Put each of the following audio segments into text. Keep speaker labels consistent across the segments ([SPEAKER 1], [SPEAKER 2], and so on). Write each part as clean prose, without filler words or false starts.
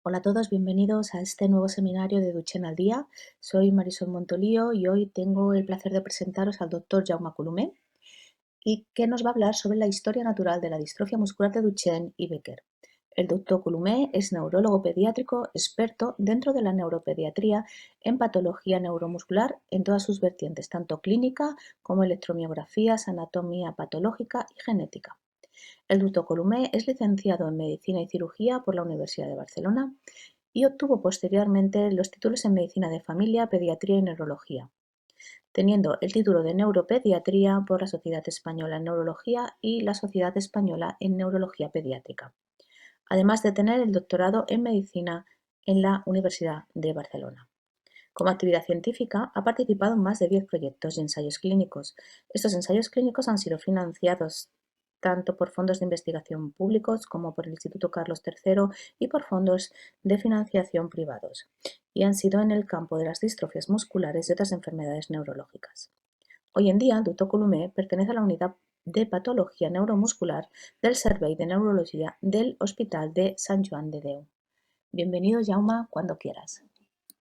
[SPEAKER 1] Hola a todos, bienvenidos a este nuevo seminario de Duchenne al Día. Soy Marisol Montolío y hoy tengo el placer de presentaros al doctor Jaume Colomer, y que nos va a hablar sobre la historia natural de la distrofia muscular de Duchenne y Becker. El doctor Colomer es neurólogo pediátrico experto dentro de la neuropediatría en patología neuromuscular en todas sus vertientes, tanto clínica como electromiografías, anatomía patológica y genética. El doctor Colomer es licenciado en Medicina y Cirugía por la Universidad de Barcelona y obtuvo posteriormente los títulos en Medicina de Familia, Pediatría y Neurología, teniendo el título de Neuropediatría por la Sociedad Española en Neurología y la Sociedad Española en Neurología Pediátrica, además de tener el doctorado en Medicina en la Universidad de Barcelona. Como actividad científica, ha participado en más de 10 proyectos y ensayos clínicos. Estos ensayos clínicos han sido financiados tanto por fondos de investigación públicos como por el Instituto Carlos III y por fondos de financiación privados, y han sido en el campo de las distrofias musculares y otras enfermedades neurológicas. Hoy en día, el doctor Colomer pertenece a la unidad de patología neuromuscular del Servei de Neurología del Hospital de Sant Joan de Déu. Bienvenido, Jaume, cuando quieras.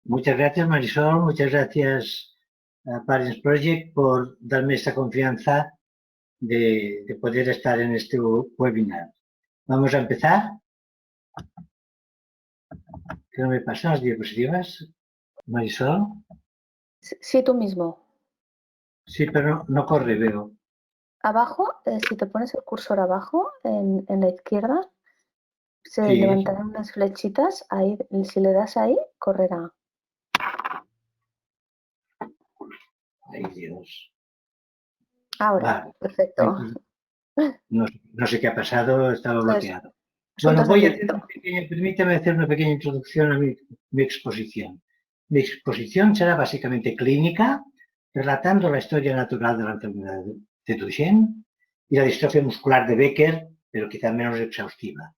[SPEAKER 2] Muchas gracias, Marisol. Muchas gracias a Parents Project por darme esta confianza de poder estar en este webinar. Vamos a empezar. ¿Qué no me pasan las diapositivas, Marisol?
[SPEAKER 1] Sí, tú mismo.
[SPEAKER 2] Sí, pero no corre, veo.
[SPEAKER 1] Abajo, si te pones el cursor abajo, en la izquierda, se
[SPEAKER 2] Sí,
[SPEAKER 1] levantarán unas flechitas. Ahí, si le das ahí, correrá.
[SPEAKER 2] ay Dios.
[SPEAKER 1] Ahora,
[SPEAKER 2] Vale.
[SPEAKER 1] perfecto.
[SPEAKER 2] No sé qué ha pasado, estaba bloqueado. Bueno,
[SPEAKER 1] Asuntos del
[SPEAKER 2] voy a hacer
[SPEAKER 1] directo.
[SPEAKER 2] permítame hacer una pequeña introducción a mi exposición. Mi exposición será básicamente clínica, relatando la historia natural de la enfermedad de Duchenne y la distrofia muscular de Becker, pero quizá menos exhaustiva.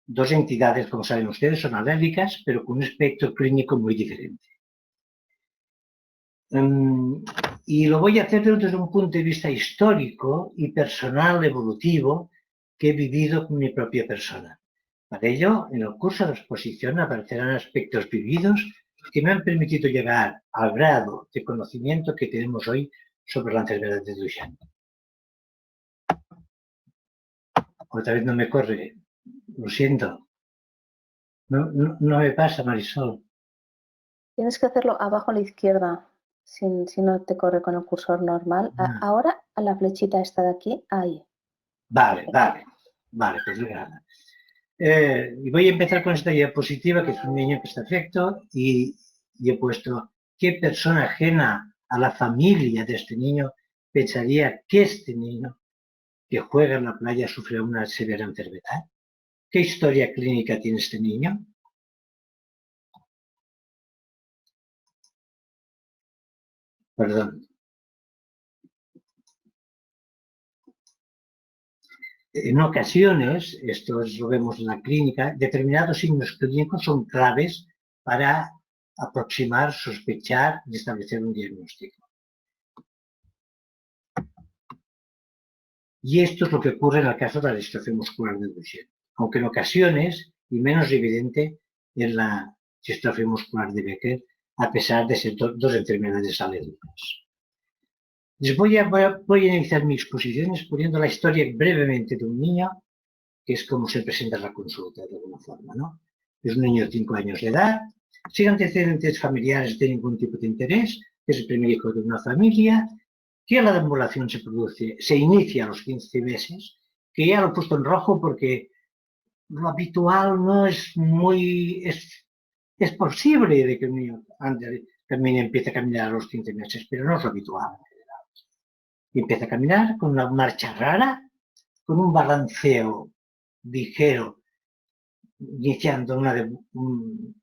[SPEAKER 2] Dos entidades, como saben ustedes, son alérgicas, pero con un espectro clínico muy diferente. Y lo voy a hacer desde un punto de vista histórico y personal evolutivo que he vivido con mi propia persona. Para ello, en el curso de la exposición aparecerán aspectos vividos que me han permitido llegar al grado de conocimiento que tenemos hoy sobre la enfermedad de Duchenne. Otra vez no me corre, lo siento. No me pasa, Marisol.
[SPEAKER 1] Tienes que hacerlo abajo a la izquierda, si no te corre con el cursor normal. Ahora, a la flechita esta de aquí, ahí.
[SPEAKER 2] Vale, pues nada. Y voy a empezar con esta diapositiva, que es un niño que está afecto, y he puesto qué persona ajena a la familia de este niño pensaría que este niño que juega en la playa sufre una severa enfermedad. ¿Qué historia clínica tiene este niño? Perdón. En ocasiones, esto lo vemos en la clínica, determinados signos clínicos son claves para aproximar, sospechar y establecer un diagnóstico. Y esto es lo que ocurre en el caso de la distrofia muscular de Duchenne, aunque en ocasiones, y menos evidente, en la distrofia muscular de Becker, a pesar de ser dos enfermedades alérgicas. Voy a iniciar mi exposición exponiendo la historia brevemente de un niño, que es como se presenta en la consulta de alguna forma, ¿no? Es un niño de 5 años de edad, sin antecedentes familiares de ningún tipo de interés, es el primer hijo de una familia, que la deambulación se inicia a los 15 meses, que ya lo he puesto en rojo porque lo habitual no es muy... Es posible de que un niño empiece a caminar a los 15 meses, pero no es lo habitual. Y empieza a caminar con una marcha rara, con un balanceo ligero, iniciando un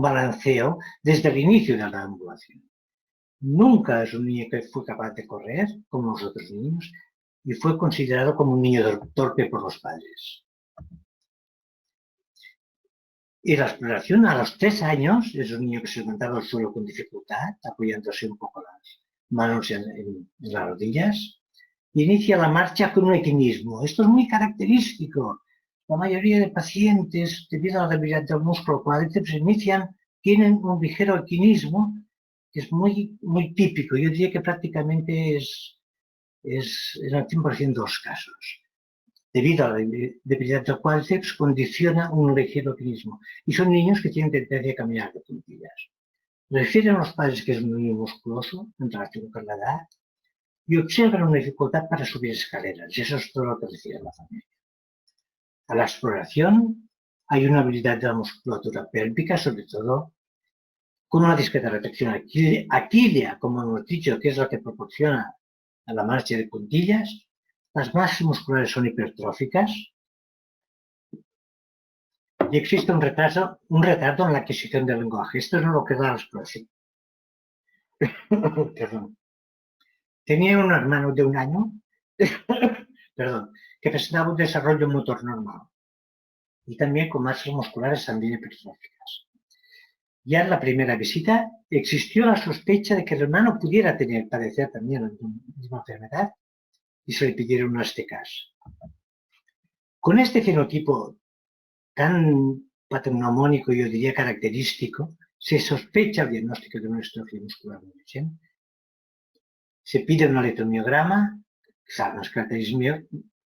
[SPEAKER 2] balanceo desde el inicio de la deambulación. Nunca es un niño que fue capaz de correr, como los otros niños, y fue considerado como un niño torpe por los padres. Y la exploración a los 3 años es un niño que se levantaba al suelo con dificultad, apoyándose un poco las manos en las rodillas. Inicia la marcha con un equinismo. Esto es muy característico la mayoría de pacientes, debido a la debilidad del músculo cuádriceps, tienen un ligero equinismo, que es muy típico. Yo diría que prácticamente es en el 100% de los casos. Debido a la debilidad del cuádriceps, condiciona un ligero equinismo. Y son niños que tienen tendencia a caminar de puntillas. Refieren a los padres que es muy musculoso en relación con la edad y observan una dificultad para subir escaleras. Y eso es todo lo que recibe la familia. A la exploración hay una habilidad de la musculatura pélvica, sobre todo con una discreta retracción aquilea, como hemos dicho, que es la que proporciona a la marcha de puntillas. Las masas musculares son hipertróficas y existe un retardo en la adquisición del lenguaje. Esto es lo que da la exploración. Perdón. Tenía un hermano de 1 año perdón, que presentaba un desarrollo motor normal y también con masas musculares también hipertróficas. Ya en la primera visita existió la sospecha de que el hermano pudiera padecer también la misma enfermedad y se le pidieron unas TKs. Con este fenotipo tan patognomónico, yo diría característico, se sospecha el diagnóstico de una distrofia muscular de Duchenne. Se pide un electromiograma, que salen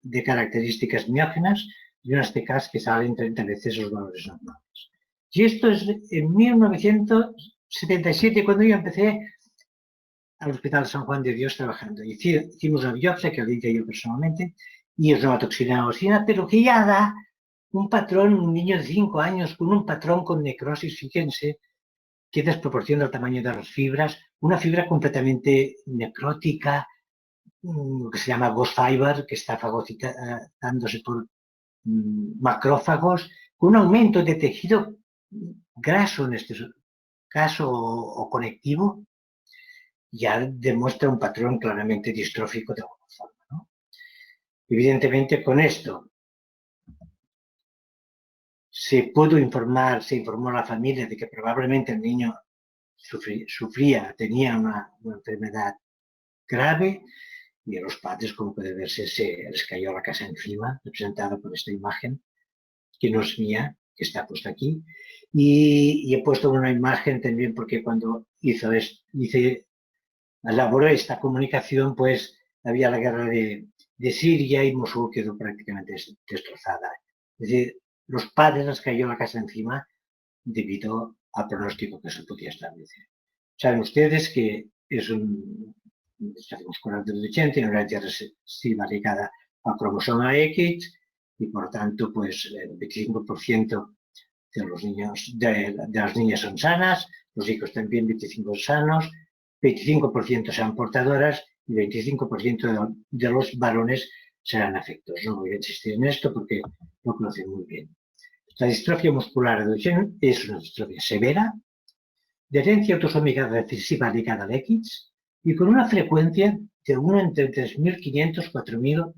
[SPEAKER 2] de características miógenas y unas TKs que salen 30 veces los valores normales. Y esto es en 1977, cuando yo empecé al Hospital San Juan de Dios trabajando. Hicimos una biopsia que la hice yo personalmente y es una toxina, pero que ya da un patrón, un niño de 5 años con un patrón con necrosis, fíjense, que desproporciona el tamaño de las fibras, una fibra completamente necrótica, que se llama ghost fiber, que está fagocitándose por macrófagos, con un aumento de tejido graso en este caso o conectivo, ya demuestra un patrón claramente distrófico de alguna forma, ¿no? Evidentemente, con esto se informó a la familia de que probablemente el niño tenía una enfermedad grave, y a los padres, como puede verse, se les cayó la casa encima, representada por esta imagen, que no es mía, que está puesta aquí. Y he puesto una imagen también porque cuando elaboró esta comunicación, pues había la guerra de Siria y Mosul quedó prácticamente destrozada. Es decir, los padres les cayó la casa encima debido al pronóstico que se podía establecer. Saben ustedes que es un muscular de Duchenne, tiene una herencia recesiva ligada al cromosoma X y por tanto, pues el 25% de los niños, de las niñas son sanas, los hijos también 25 sanos, 25% serán portadoras y 25% de los varones serán afectos. No voy a insistir en esto porque lo conocen muy bien. La distrofia muscular de Duchenne es una distrofia severa, de herencia autosómica recesiva ligada al X y con una frecuencia de 1 entre 3.500 y 4.000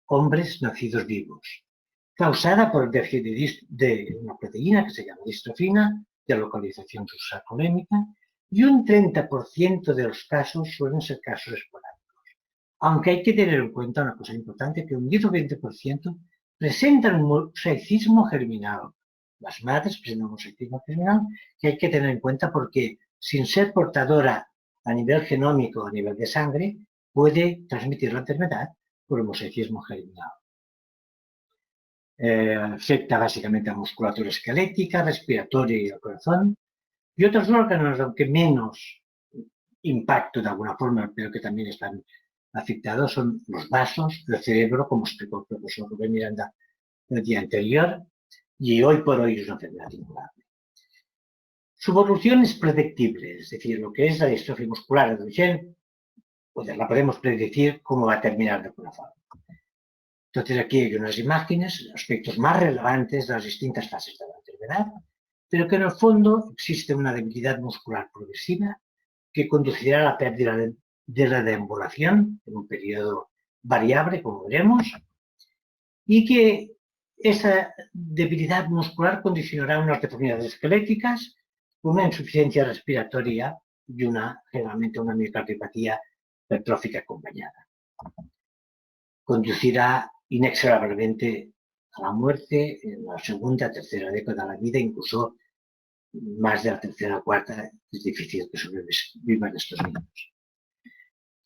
[SPEAKER 2] hombres nacidos vivos, causada por el déficit de una proteína que se llama distrofina, de localización subsarcolémica, y un 30% de los casos suelen ser casos esporádicos. Aunque hay que tener en cuenta una cosa importante, que un 10 o 20% presentan un mosaicismo germinal. Las madres presentan un mosaicismo germinal que hay que tener en cuenta porque sin ser portadora a nivel genómico, a nivel de sangre, puede transmitir la enfermedad por el mosaicismo germinal. Afecta básicamente a musculatura esquelética, respiratoria y al corazón, y otros órganos, aunque menos impacto de alguna forma, pero que también están afectados, son los vasos, el cerebro, como explicó el profesor Rubén Miranda el día anterior, y hoy por hoy es una enfermedad incurable. Su evolución es predictible, es decir, lo que es la distrofia muscular de Duchenne, pues la podemos predecir cómo va a terminar de alguna forma. Entonces aquí hay unas imágenes, aspectos más relevantes de las distintas fases de la enfermedad, pero que en el fondo existe una debilidad muscular progresiva que conducirá a la pérdida de la deambulación en un periodo variable, como veremos, y que esa debilidad muscular condicionará unas deformidades esqueléticas, una insuficiencia respiratoria y generalmente una miocardiopatía hipertrófica acompañada. Conducirá inexorablemente a la muerte en la segunda, tercera década de la vida, incluso más de la tercera o cuarta, es difícil que sobrevivan estos niños.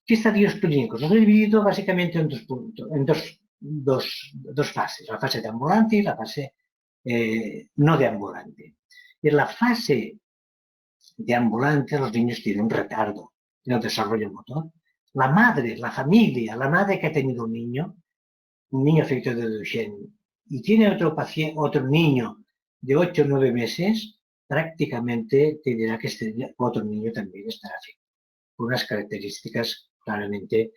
[SPEAKER 2] ¿Qué estadios clínicos? Los he dividido básicamente en dos fases, la fase de ambulante y la fase no de ambulante. En la fase de ambulante los niños tienen un retardo en el desarrollo motor. La madre, la familia, la madre que ha tenido un niño afectado de Duchenne, y tiene otro niño de 8 o 9 meses, prácticamente te dirá que este otro niño también estará afectado, con unas características claramente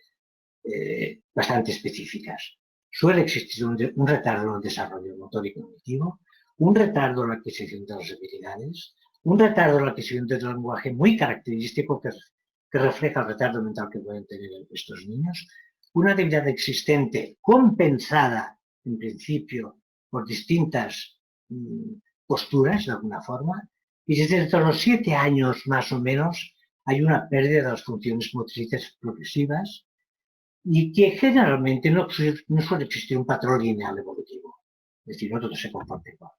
[SPEAKER 2] bastante específicas. Suele existir un retardo en el desarrollo motor y cognitivo, un retardo en la adquisición de las habilidades, un retardo en la adquisición del lenguaje muy característico que refleja el retardo mental que pueden tener estos niños, una debilidad existente compensada, en principio, por distintas posturas, de alguna forma, y desde los 7 años más o menos hay una pérdida de las funciones motrices progresivas y que generalmente no suele existir un patrón lineal evolutivo, es decir, no todo se comporta igual.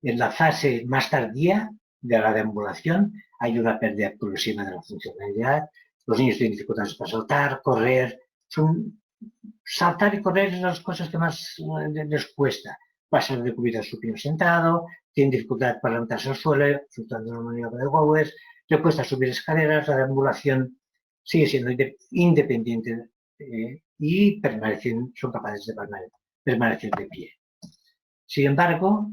[SPEAKER 2] En la fase más tardía de la deambulación hay una pérdida progresiva de la funcionalidad, los niños tienen dificultades para saltar, correr, saltar y correr es las cosas que más les cuesta. Pasar de cubierta a supino sentado, tienen dificultad para levantarse al suelo, fluctuando en la maniobra de Gowers, le cuesta subir escaleras, la deambulación sigue siendo independiente y son capaces de permanecer de pie. Sin embargo,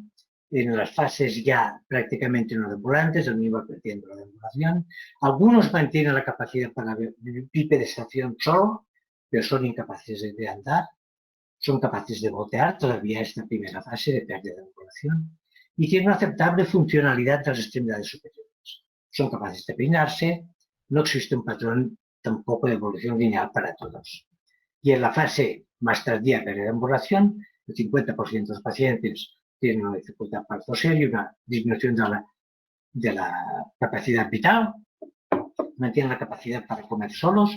[SPEAKER 2] en las fases ya prácticamente no deambulantes, el niño va perdiendo la deambulación. Algunos mantienen la capacidad para bipedestración solo, pero son incapaces de andar, son capaces de voltear todavía esta primera fase de pérdida de deambulación y tienen una aceptable funcionalidad de las extremidades superiores. Son capaces de peinarse, no existe un patrón tampoco de evolución lineal para todos. Y en la fase más tardía de deambulación, el 50% de los pacientes tienen una dificultad para toser y una disminución de la capacidad vital, mantienen la capacidad para comer solos,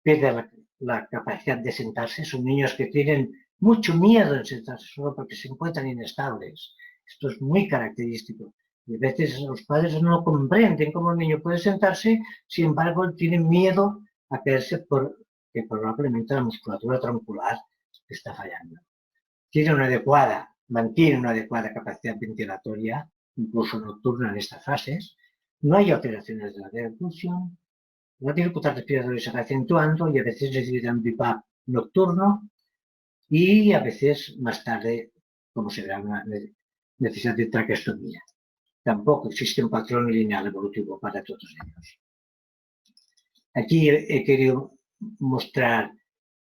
[SPEAKER 2] pierden la capacidad de sentarse. Son niños que tienen mucho miedo en sentarse solo porque se encuentran inestables. Esto es muy característico. Y a veces los padres no comprenden cómo el niño puede sentarse, sin embargo tienen miedo a caerse porque probablemente la musculatura troncular está fallando. Mantiene una adecuada capacidad ventilatoria, incluso nocturna en estas fases. No hay alteraciones de la percusión. La dificultad respiratoria se va acentuando y a veces necesitan BiPAP nocturno y a veces más tarde, como se verá, una necesidad de traqueostomía. Tampoco existe un patrón lineal evolutivo para todos ellos. Aquí he querido mostrar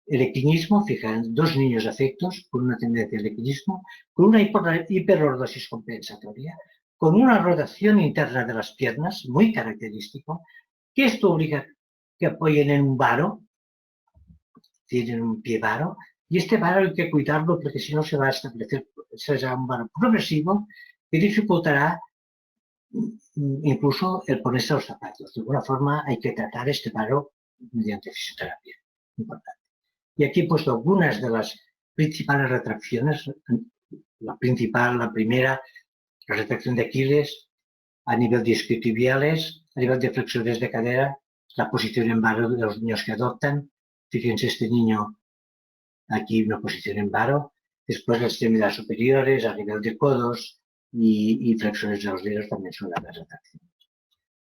[SPEAKER 2] el equinismo, fijan, 2 niños afectos con una tendencia al equinismo, con una hiperlordosis compensatoria, con una rotación interna de las piernas, muy característico, que esto obliga que apoyen en un varo, tienen un pie varo, y este varo hay que cuidarlo porque si no se va a establecer, será un varo progresivo que dificultará incluso el ponerse los zapatos. De alguna forma hay que tratar este varo mediante fisioterapia. Importante. Y aquí he puesto algunas de las principales retracciones. La primera, la retracción de Aquiles, a nivel de isquiotibiales, a nivel de flexores de cadera, la posición en varo de los niños que adoptan. Fíjense este niño aquí, una posición en varo. Después las extremidades superiores, a nivel de codos y flexores de los dedos también suele haber retracciones.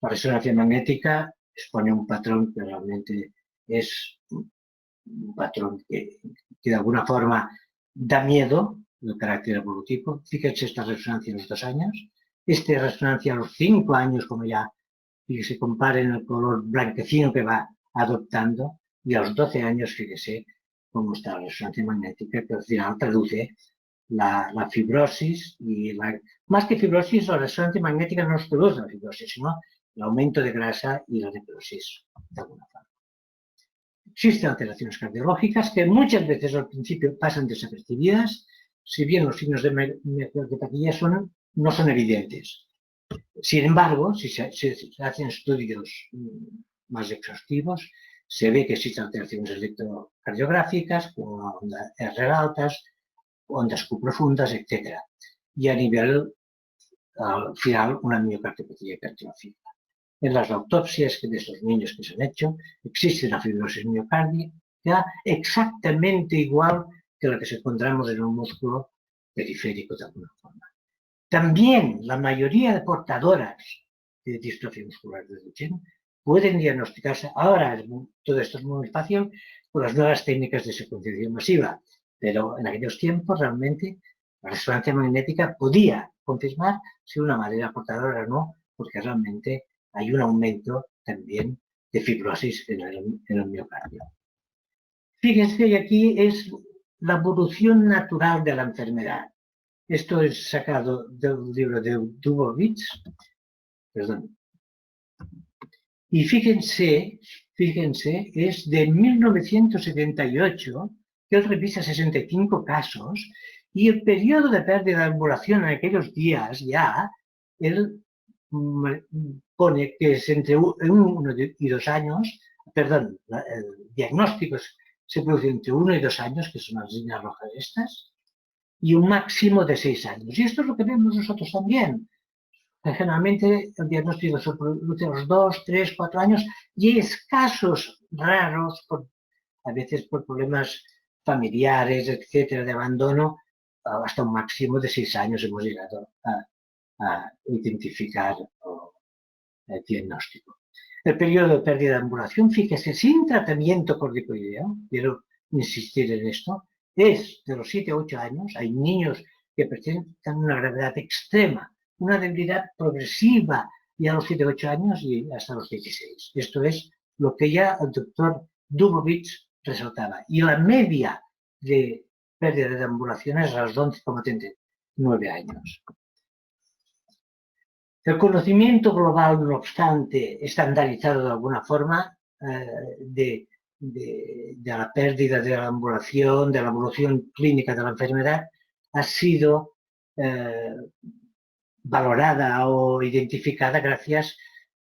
[SPEAKER 2] La resonancia magnética expone un patrón que realmente es un patrón que de alguna forma da miedo, el carácter evolutivo. Fíjense esta resonancia a los 2 años, esta resonancia a los 5 años, como ya se comparen el color blanquecino que va adoptando, y a los 12 años, fíjese cómo está la resonancia magnética, que al final traduce la fibrosis y más que fibrosis, la resonancia magnética no nos produce la fibrosis, sino el aumento de grasa y la necrosis, de alguna forma. Existen alteraciones cardiológicas que muchas veces al principio pasan desapercibidas, si bien los signos de miocardiopatía no son evidentes. Sin embargo, si se hacen estudios más exhaustivos, se ve que existen alteraciones electrocardiográficas, como onda R altas, ondas Q profundas, etc. Y a nivel, al final, una miocardiopatía hipertrófica. En las autopsias de estos niños que se han hecho, existe una fibrosis miocárdica exactamente igual que la que encontramos en un músculo periférico de alguna forma. También la mayoría de portadoras de distrofia muscular de Duchenne pueden diagnosticarse, ahora todo esto es muy fácil, con las nuevas técnicas de secuenciación masiva, pero en aquellos tiempos realmente la resonancia magnética podía confirmar si una madre era portadora o no, porque realmente hay un aumento también de fibrosis en el miocardio. Fíjense, y aquí es la evolución natural de la enfermedad. Esto es sacado del libro de Dubovitz, perdón. Y fíjense, es de 1978, que él revisa 65 casos, y el periodo de pérdida de ambulación en aquellos días ya, él pone que es entre 1 y 2 años, perdón, el diagnóstico se produce entre 1 y 2 años, que son las líneas rojas estas, y un máximo de 6 años. Y esto es lo que vemos nosotros también. Generalmente el diagnóstico se produce a los 2, 3, 4 años y escasos, raros, a veces por problemas familiares, etcétera, de abandono, hasta un máximo de 6 años hemos llegado a identificar el diagnóstico. El periodo de pérdida de ambulación, fíjese, sin tratamiento corticoideo, quiero insistir en esto, es de los 7 a 8 años. Hay niños que presentan una gravedad extrema, una debilidad progresiva ya a los 7 a 8 años y hasta los 16. Esto es lo que ya el doctor Dubovitz resaltaba. Y la media de pérdida de ambulación es a los 11,39 años. El conocimiento global, no obstante, estandarizado de alguna forma, de la pérdida de la ambulación, de la evolución clínica de la enfermedad, ha sido valorada o identificada gracias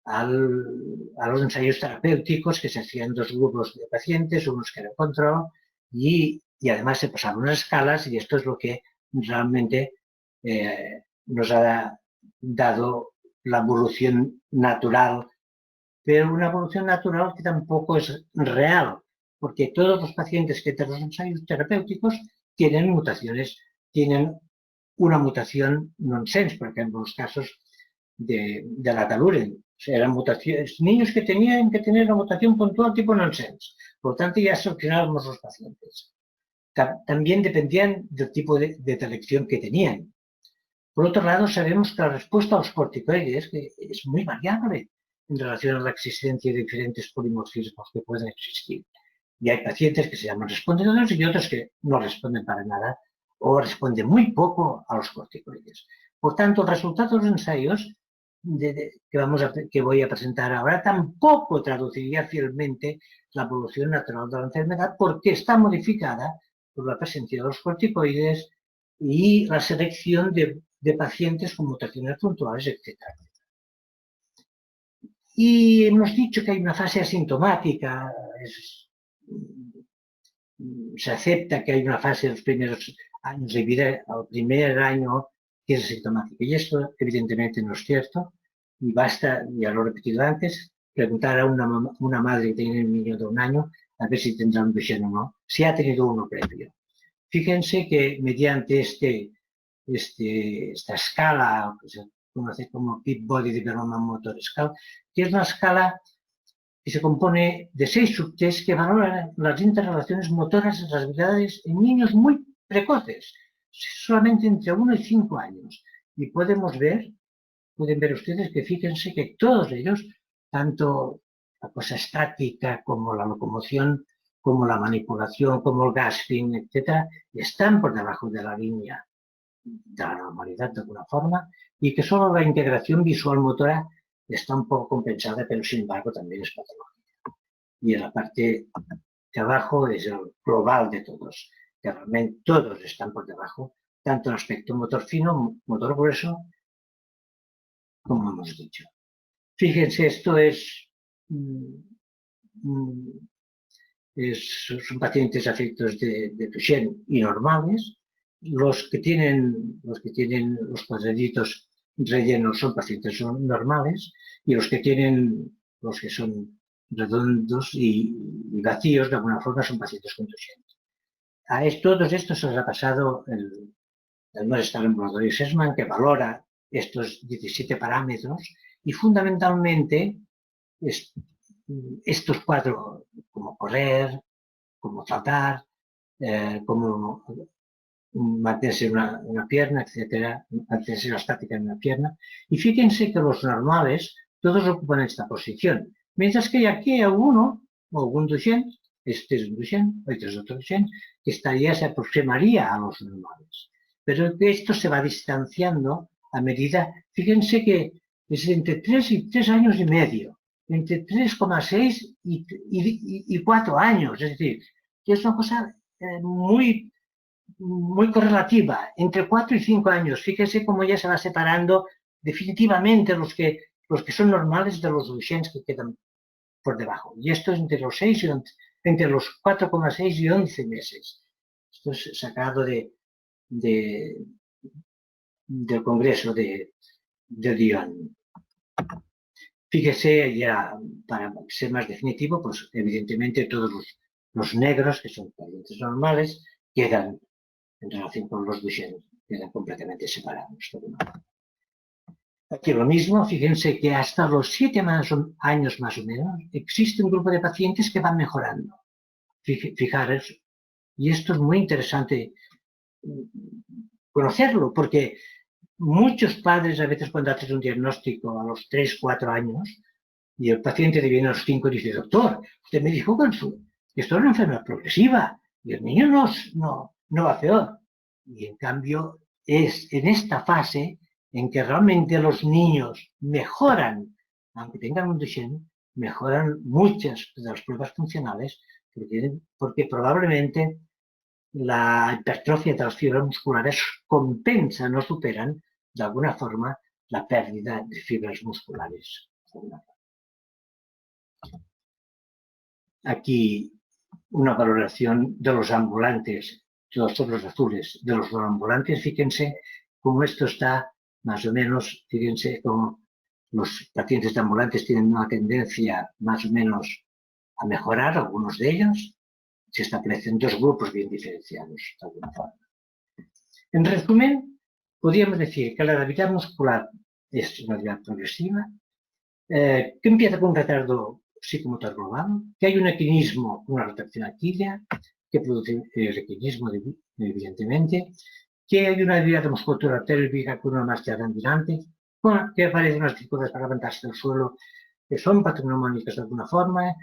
[SPEAKER 2] a los ensayos terapéuticos que se hacían 2 grupos de pacientes, unos que eran control, y además se pasaban unas escalas, y esto es lo que realmente nos ha dado la evolución natural, pero una evolución natural que tampoco es real, porque todos los pacientes que tienen los ensayos terapéuticos tienen mutaciones, tienen una mutación nonsense, por ejemplo, los casos de la Taluren. O sea, eran mutaciones, niños que tenían que tener una mutación puntual tipo nonsense. Por lo tanto, ya seleccionábamos los pacientes. También dependían del tipo de selección que tenían. Por otro lado, sabemos que la respuesta a los corticoides es muy variable en relación a la existencia de diferentes polimorfismos que pueden existir. Y hay pacientes que se llaman respondedores y otros que no responden para nada o responden muy poco a los corticoides. Por tanto, el resultado de los ensayos que voy a presentar ahora tampoco traduciría fielmente la evolución natural de la enfermedad, porque está modificada por la presencia de los corticoides y la selección de pacientes con mutaciones puntuales, etc. Y hemos dicho que hay una fase asintomática, se acepta que hay una fase en los primeros años de vida, el primer año que es asintomática. Y esto evidentemente no es cierto, y basta, ya lo he repetido antes, preguntar a una madre que tiene un niño de 1 año a ver si tendrá un Duchenne o no, si ha tenido uno previo. Fíjense que mediante esta escala, que se conoce como Peak Body Development Motor Scale, que es una escala que se compone de 6 subtests que valoran las interrelaciones motoras de las habilidades en niños muy precoces, solamente entre 1 y 5 años. Y pueden ver ustedes que fíjense que todos ellos, tanto la cosa estática como la locomoción, como la manipulación, como el gasping, etc., están por debajo de la línea de la normalidad de alguna forma, y que solo la integración visual motora está un poco compensada, pero sin embargo también es patológica. Y en la parte de abajo es el global de todos, que realmente todos están por debajo, tanto en aspecto motor fino, motor grueso, como hemos dicho. Fíjense, esto son pacientes afectos de Duchenne y normales, Los que tienen los cuadraditos rellenos son pacientes normales y los que son redondos y vacíos de alguna forma son pacientes con Duchenne. Todos estos se les ha pasado el malestar ambulatorio Sessman, que valora estos 17 parámetros y fundamentalmente estos 4, como correr, como saltar, como mantenerse una pierna, etcétera, mantenerse la estática en una pierna. Y fíjense que los normales todos ocupan esta posición, mientras que aquí hay uno, o algún Duchenne, este es un Duchenne, este es otro Duchenne, que se aproximaría a los normales. Pero esto se va distanciando a medida, fíjense que es entre 3 y 3 años y medio, entre 3,6 y 4 años, es decir, que es una cosa muy correlativa, entre 4 y 5 años. Fíjese cómo ya se va separando definitivamente los que son normales de los Duchennes que quedan por debajo. Y esto es entre los 4,6 y 11 meses. Esto es sacado del Congreso de Lyon. Fíjese ya, para ser más definitivo, pues evidentemente todos los negros, que son pacientes normales, quedan en relación con los Duchenne, quedan completamente separados. Aquí lo mismo, fíjense que hasta los 7 años más o menos existe un grupo de pacientes que van mejorando. Fijaros, y esto es muy interesante conocerlo, porque muchos padres a veces cuando hacen un diagnóstico a los 3, 4 años y el paciente viene a los 5 y dice, doctor, usted me dijo que esto es una enfermedad progresiva y el niño no va peor. Y en cambio es en esta fase en que realmente los niños mejoran, aunque tengan un Duchenne, mejoran muchas de las pruebas funcionales porque probablemente la hipertrofia de las fibras musculares compensa, no superan de alguna forma la pérdida de fibras musculares. Aquí una valoración de los ambulantes, los otros azules, de los no ambulantes. Fíjense cómo esto está más o menos, fíjense cómo los pacientes de ambulantes tienen una tendencia más o menos a mejorar, algunos de ellos. Se establecen 2 grupos bien diferenciados, de alguna forma. En resumen, podríamos decir que la debilidad muscular es una debilidad progresiva, que empieza con un retardo psicomotor global, que hay un equinismo, una rotación aquilea, que produce el equinismo, evidentemente, que hay una debilidad de musculatura pélvica con una marcha grandinante, que aparecen unas dificultades para levantarse del suelo, que son patognomónicas de alguna forma,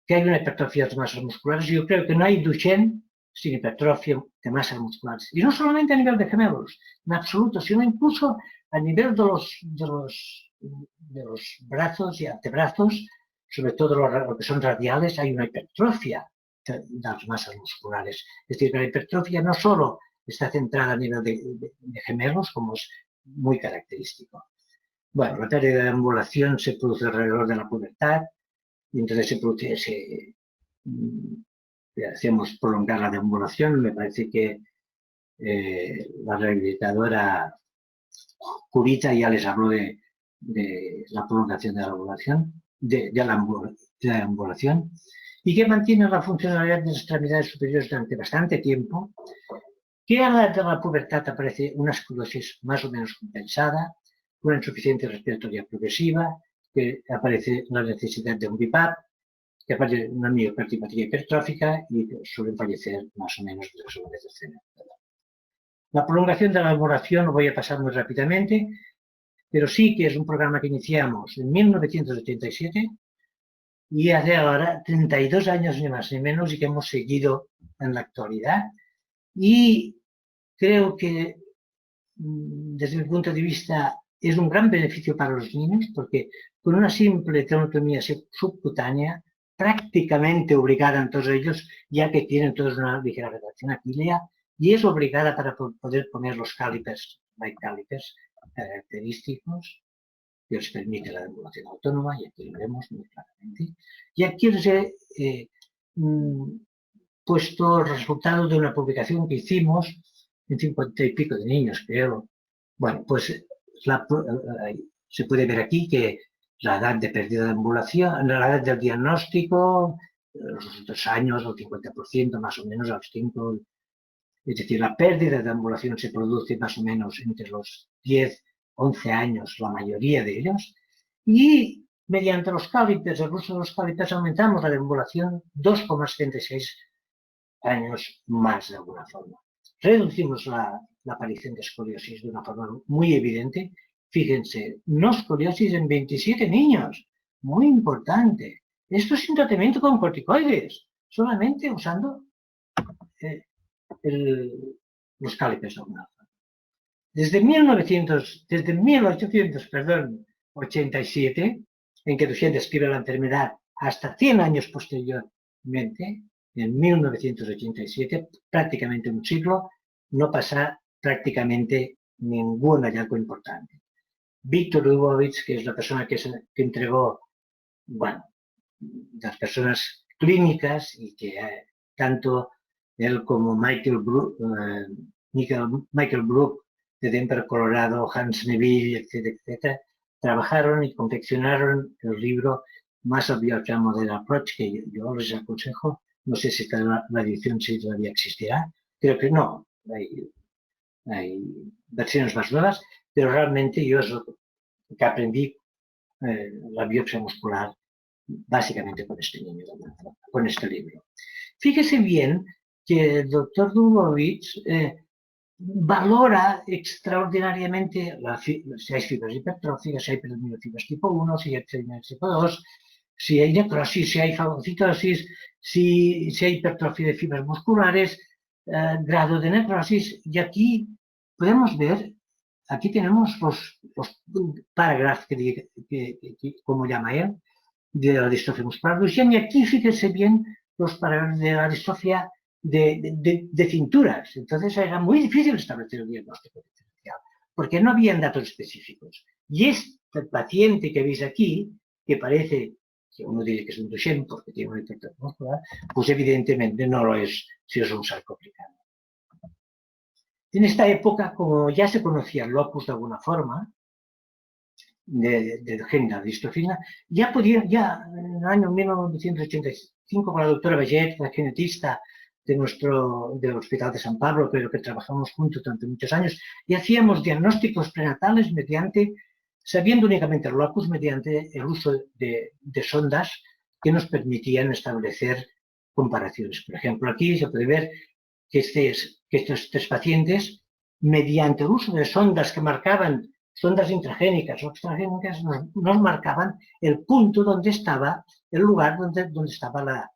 [SPEAKER 2] que hay una hipertrofia de masas musculares. Yo creo que no hay Duchenne sin hipertrofia de masas musculares. Y no solamente a nivel de gemelos, en absoluto, sino incluso a nivel de los brazos y antebrazos, sobre todo lo que son radiales, hay una hipertrofia de las masas musculares. Es decir, que la hipertrofia no solo está centrada a nivel de gemelos, como es muy característico. Bueno, la pérdida de ambulación se produce alrededor de la pubertad y entonces se produce hacemos prolongar la deambulación. Me parece que la rehabilitadora Curita ya les habló de la prolongación de la ambulación, de la ambulación, y que mantiene la funcionalidad de las extremidades superiores durante bastante tiempo, que a la edad de la pubertad aparece una esclerosis más o menos compensada, una insuficiencia respiratoria progresiva, que aparece la necesidad de un BiPAP, que aparece una miocardiopatía hipertrófica y suelen fallecer más o menos de la segunda y tercera. La prolongación de la ambulación lo voy a pasar muy rápidamente, pero sí que es un programa que iniciamos en 1987 y hace ahora 32 años ni más ni menos y que hemos seguido en la actualidad. Y creo que desde mi punto de vista es un gran beneficio para los niños porque con una simple tenotomía subcutánea prácticamente obligada en todos ellos, ya que tienen todos una ligera retracción aquilea, y es obligada para poder poner los calipers, light calipers característicos que les permite la deambulación autónoma, y aquí lo vemos muy claramente. Y aquí les he puesto el resultado de una publicación que hicimos en 50 y pico de niños, creo. Bueno, pues se puede ver aquí que la edad de pérdida de ambulación, la edad del diagnóstico, los 2 años, el 50% más o menos, a los 5. Es decir, la pérdida de ambulación se produce más o menos entre los 10, 11 años, la mayoría de ellos, y mediante los cálipers, el uso de los cálipers, aumentamos la deambulación 2,76 años más de alguna forma. Reducimos la aparición de escoliosis de una forma muy evidente. Fíjense, no escoliosis en 27 niños, muy importante. Esto sin tratamiento con corticoides, solamente usando los cálipers de alguna forma. Desde 1887, en que Duchenne describe la enfermedad, hasta 100 años posteriormente, en 1987, prácticamente un siglo, no pasa prácticamente ningún hallazgo importante. Víctor Dubovich, que es la persona que entregó, bueno, las personas clínicas y que tanto él como Michael Brook de Denver, Colorado, Hans Neville, etcétera, etcétera, trabajaron y confeccionaron el libro Muscle Biochem Model Approach, que yo les aconsejo. No sé si la edición si todavía existirá. Creo que no. Hay versiones más nuevas, pero realmente yo es lo que aprendí la biopsia muscular básicamente con este niño, con este libro. Fíjese bien que el doctor Dubovich valora extraordinariamente si hay fibras hipertróficas, si hay predominio tipo 1, si hay predominio tipo 2, si hay necrosis, si hay fagocitosis, si hay hipertrofia de fibras musculares, grado de necrosis. Y aquí podemos ver, aquí tenemos los parágrafos como llama él, de la distrofia muscular Duchenne, y aquí fíjense bien los parámetros de la distrofia de cinturas. Entonces era muy difícil establecer el diagnóstico diferencial, porque no habían datos específicos. Y este paciente que veis aquí, que parece que uno dice que es un Duchenne porque tiene una hipertrofia muscular, pues evidentemente no lo es si es un sarcoplicano. En esta época, como ya se conocía el locus de alguna forma, del gen de la distrofina, ya en el año 1985 con la doctora Bellet, la genetista del Hospital de San Pablo, pero que trabajamos juntos durante muchos años, y hacíamos diagnósticos prenatales sabiendo únicamente el locus, mediante el uso de sondas que nos permitían establecer comparaciones. Por ejemplo, aquí se puede ver que estos 3 pacientes, mediante el uso de sondas que marcaban sondas intragénicas o extragénicas, nos marcaban el punto donde estaba, el lugar donde estaba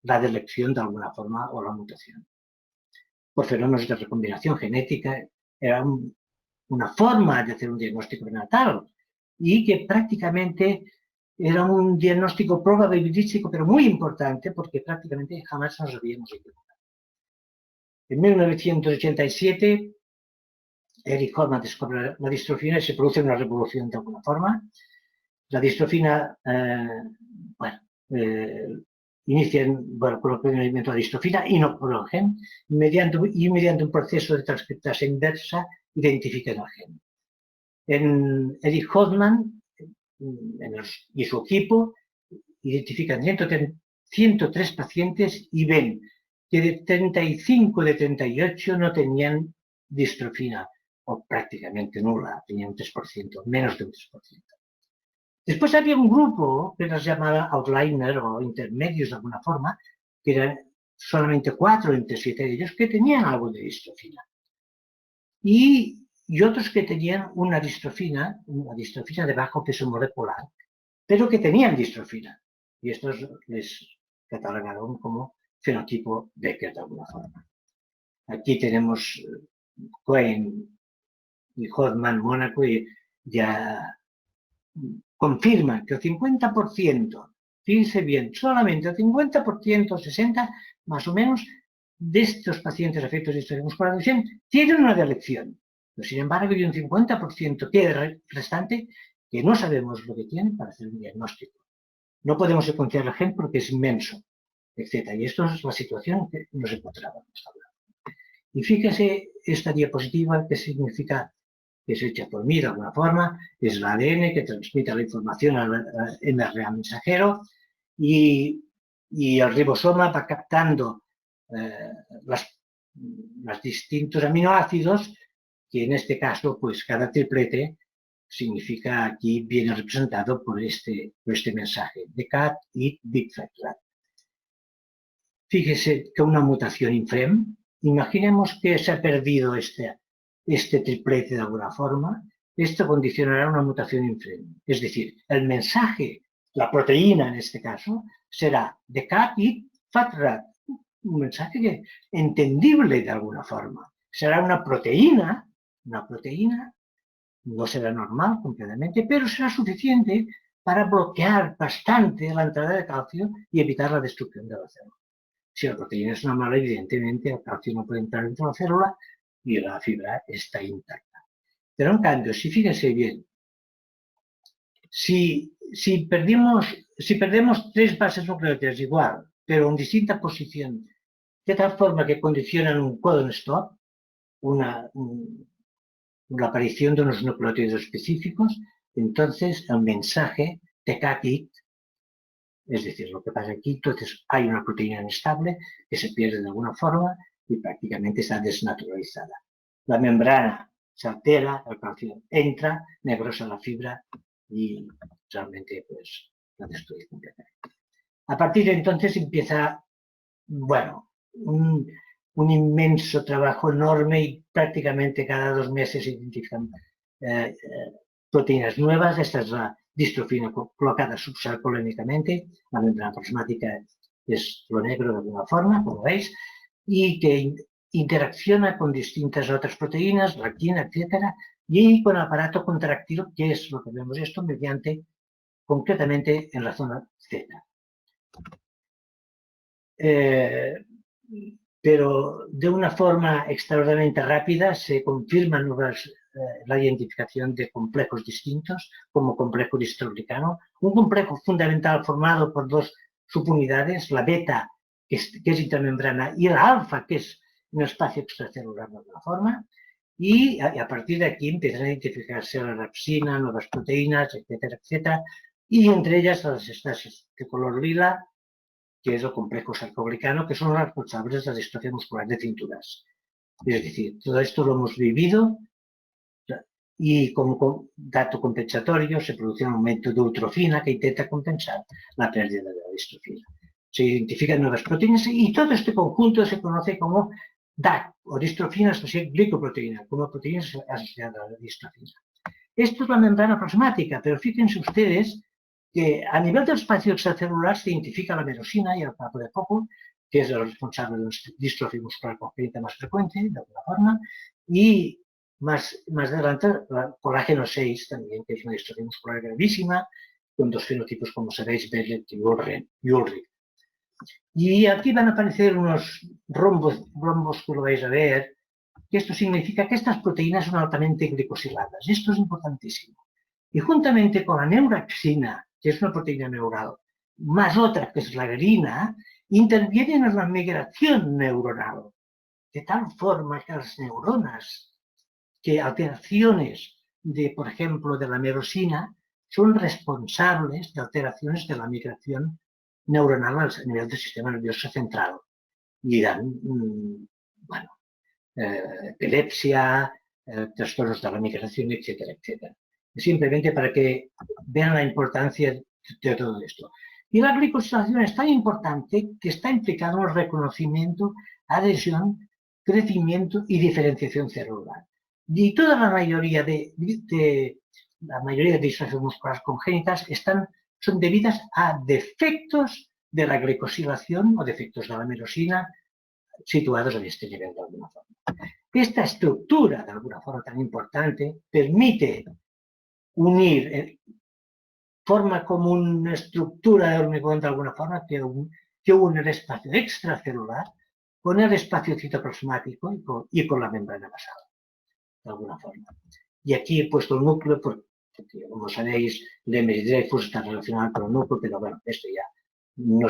[SPEAKER 2] la delección de alguna forma o la mutación. Por fenómenos de recombinación genética, era una forma de hacer un diagnóstico prenatal y que prácticamente era un diagnóstico probabilístico, pero muy importante porque prácticamente jamás nos habíamos equivocado. En 1987, Erich Hoffman descubre la distrofina y se produce una revolución de alguna forma. La distrofina, inicia con el procedimiento de distrofina y no por el gen, mediante un proceso de transcriptasa inversa identifica el gen. Erich Hoffman y su equipo identifican 103 pacientes y ven que de 35 de 38 no tenían distrofina, o prácticamente nula, tenían un 3%, menos de un 3%. Después había un grupo que nos llamaba outliner o intermedios de alguna forma, que eran solamente 4 entre 7 de ellos que tenían algo de distrofina. Y otros que tenían una distrofina de bajo peso molecular, pero que tenían distrofina. Y estos les catalogaron como fenotipo Becker de alguna forma. Aquí tenemos Cohen y Hoffman, Mónaco, y ya confirman que el 50%, fíjense bien, solamente el 50%, 60% más o menos, de estos pacientes afectos de distrofia muscular Duchenne tienen una delección. Pero sin embargo, hay un 50% restante que no sabemos lo que tienen para hacer un diagnóstico. No podemos secuenciar el gen porque es inmenso, etc. Y esto es la situación que nos encontrábamos. Y fíjese esta diapositiva que significa, que es hecha por mí de alguna forma, es el ADN que transmite la información al mRNA mensajero y el ribosoma va captando los distintos aminoácidos, que en este caso, pues cada triplete significa, aquí viene representado por este mensaje, de CAT y Big Fat Rat. Fíjese que una mutación infrem, imaginemos que se ha perdido este triplete de alguna forma, esto condicionará una mutación infrem. Es decir, el mensaje, la proteína en este caso, será de CAT y Fat Rat, un mensaje entendible de alguna forma. Será una proteína, no será normal completamente, pero será suficiente para bloquear bastante la entrada de calcio y evitar la destrucción de la célula. Si la proteína es normal, evidentemente el calcio no puede entrar dentro de la célula y la fibra está intacta. Pero en cambio, si fíjense bien, si perdemos 3 bases nucleótidas igual, pero en distinta posición, de tal forma que condicionan un codon stop, la aparición de unos nucleótidos específicos, entonces el mensaje de CAT-IT, es decir, lo que pasa aquí, entonces hay una proteína inestable que se pierde de alguna forma y prácticamente está desnaturalizada. La membrana se altera, el calcio entra, negrosa la fibra y realmente pues la destruye completamente. A partir de entonces empieza, bueno, un inmenso trabajo enorme y prácticamente cada 2 meses se identifican proteínas nuevas. Esta es la distrofina colocada subsarcolémicamente, la membrana plasmática es lo negro de alguna forma, como veis, y que interacciona con distintas otras proteínas, lactina, etcétera, y con el aparato contractil, que es lo que vemos esto mediante, concretamente en la zona Z. Pero de una forma extraordinariamente rápida se confirma la identificación de complejos distintos, como complejo distroglicano, un complejo fundamental formado por 2 subunidades, la beta, que es intramembrana, y la alfa, que es en el espacio extracelular de alguna forma, y a partir de aquí empiezan a identificarse la rapsina, nuevas proteínas, etcétera, etcétera, y entre ellas las estas de color lila, que es el complejo sarcoglicano, que son los responsables de la distrofia muscular de cinturas. Es decir, todo esto lo hemos vivido y como dato compensatorio se produce un aumento de eutrofina que intenta compensar la pérdida de la distrofina. Se identifican nuevas proteínas y todo este conjunto se conoce como DAC, o distrofina asociada glicoproteína, como proteína asociada a la distrofina. Esto es la membrana plasmática, pero fíjense ustedes que a nivel del espacio extracelular se identifica la merosina y el papo de coco, que es el responsable de una distrofia muscular congénita más frecuente, de alguna forma, y más adelante el colágeno 6 también, que es una distrofia muscular gravísima, con 2 fenotipos, como sabéis, Bellet y Ulrich. Y aquí van a aparecer unos rombos que lo vais a ver, que esto significa que estas proteínas son altamente glicosiladas. Esto es importantísimo. Y juntamente con la neuraxina, que es una proteína neural, más otra, que es la grelina, intervienen en la migración neuronal, de tal forma que las neuronas, que alteraciones de, por ejemplo, de la merosina, son responsables de alteraciones de la migración neuronal a nivel del sistema nervioso central. Y dan, bueno, epilepsia, trastornos de la migración, etcétera, etcétera. Simplemente para que vean la importancia de todo esto. Y la glicosilación es tan importante que está implicado en el reconocimiento, adhesión, crecimiento y diferenciación celular. Y toda la mayoría de distrofias musculares congénitas son debidas a defectos de la glicosilación o defectos de la merosina situados en este nivel de alguna forma. Esta estructura, de alguna forma tan importante, permite unir, forma como una estructura de hormigón de alguna forma que une el espacio extracelular con el espacio citoplasmático y con la membrana basal, de alguna forma. Y aquí he puesto el núcleo porque, como sabéis, Lemery-Dreyfus está relacionado con el núcleo, pero bueno, esto ya no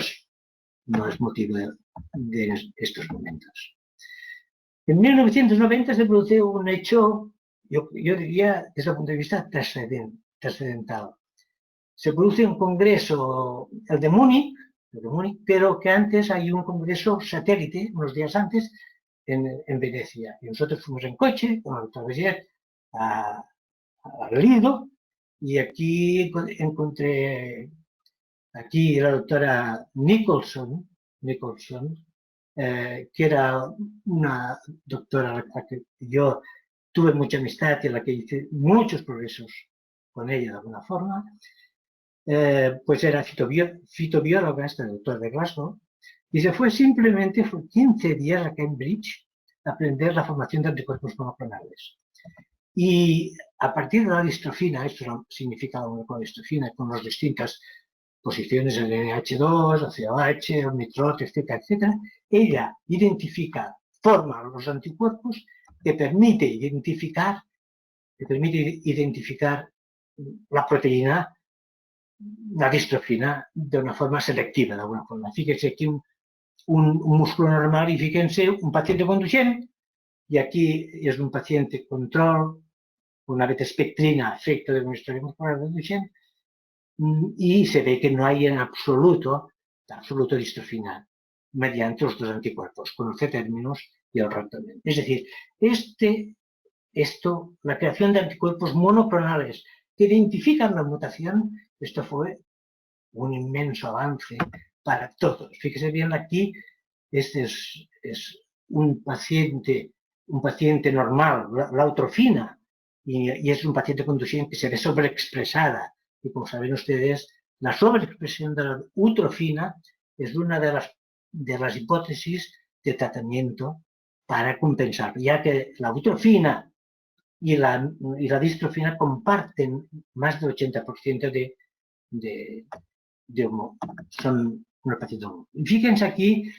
[SPEAKER 2] es motivo de estos momentos. En 1990 se produce un hecho, yo diría, desde el punto de vista trascendental. Se produce un congreso, el de Múnich, pero que antes hay un congreso satélite, unos días antes, en Venecia. Y nosotros fuimos en coche con el doctor Beget al Lido, y aquí encontré aquí la doctora Nicholson, que era una doctora a la que yo tuve mucha amistad y a la que hice muchos progresos con ella de alguna forma. Pues era fitobióloga, este doctor de Glasgow, y se fue simplemente, fue 15 días a Cambridge a aprender la formación de anticuerpos monoclonales. Y a partir de la distrofina, esto significa la distrofina con las distintas posiciones del NH2, el COH, el nitrote, etcétera, etcétera, ella forma los anticuerpos que permite identificar la proteína, la distrofina, de una forma selectiva, de alguna forma. Fíjense aquí un músculo normal y fíjense un paciente con Duchenne, y aquí es un paciente control, una beta-espectrina, efecto de una historia muscular de Duchenne, y se ve que no hay en absoluto distrofina mediante los dos anticuerpos, con C-términos y el raptomen. Es decir, la creación de anticuerpos monoclonales que identifican la mutación, esto fue un inmenso avance para todos. Fíjese bien aquí, este es un paciente normal, la eutrofina, y es un paciente con Duchenne que se ve sobreexpresada. Y como saben ustedes, la sobreexpresión de la eutrofina es una de las hipótesis de tratamiento para compensar, ya que la eutrofina y la distrofina comparten más del 80% son una paciente homo. Y fíjense aquí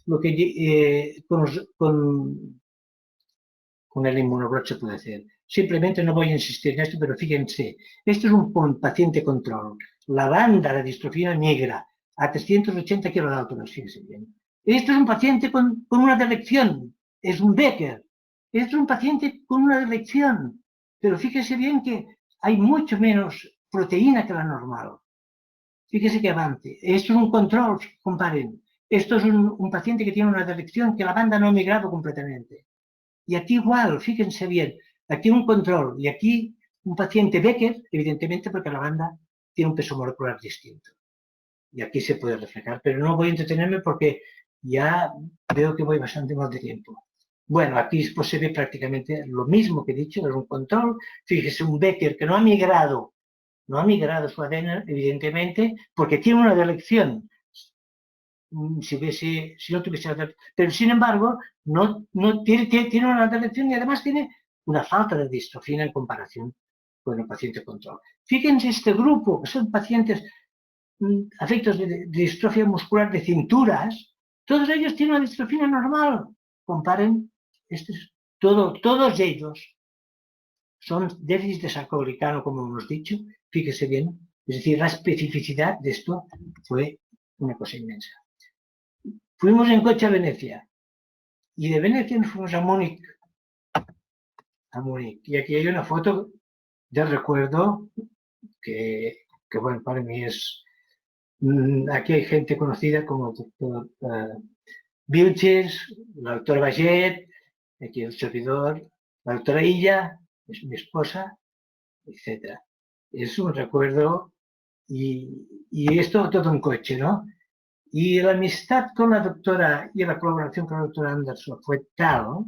[SPEAKER 2] lo que con el inmunoblot se puede hacer. Simplemente no voy a insistir en esto, pero fíjense, esto es un paciente control. La banda de distrofina migra a 380 kilodaltones, fíjense bien. Esto es un paciente con una delección, es un Becker. Esto es un paciente con una delección, pero fíjense bien que hay mucho menos proteína que la normal. Fíjese que avance. Esto es un control, comparen. Esto es un paciente que tiene una delección que la banda no ha migrado completamente. Y aquí igual, fíjense bien, aquí un control y aquí un paciente Becker, evidentemente porque la banda tiene un peso molecular distinto. Y aquí se puede reflejar, pero no voy a entretenerme porque ya veo que voy bastante mal de tiempo. Bueno, aquí pues se ve prácticamente lo mismo que he dicho, es un control. Fíjese, un Becker que no ha migrado su ADN, evidentemente, porque tiene una delección. Si no tuviese, pero sin embargo, no tiene una delección y además tiene una falta de distrofina en comparación con el paciente control. Fíjense este grupo, que son pacientes afectos de distrofia muscular de cinturas, todos ellos tienen una distrofina normal. Comparen, todos ellos son déficits de sarcoglicano, como hemos dicho, fíjese bien, es decir, la especificidad de esto fue una cosa inmensa. Fuimos en coche a Venecia, y de Venecia nos fuimos a Múnich. Y aquí hay una foto de recuerdo que bueno, para mí es... aquí hay gente conocida como el doctor Vilches, la doctora Baget, aquí el servidor, la doctora Illa, es mi esposa, etc. Es un recuerdo y esto todo un coche, ¿no? Y la amistad con la doctora y la colaboración con la doctora Anderson fue tal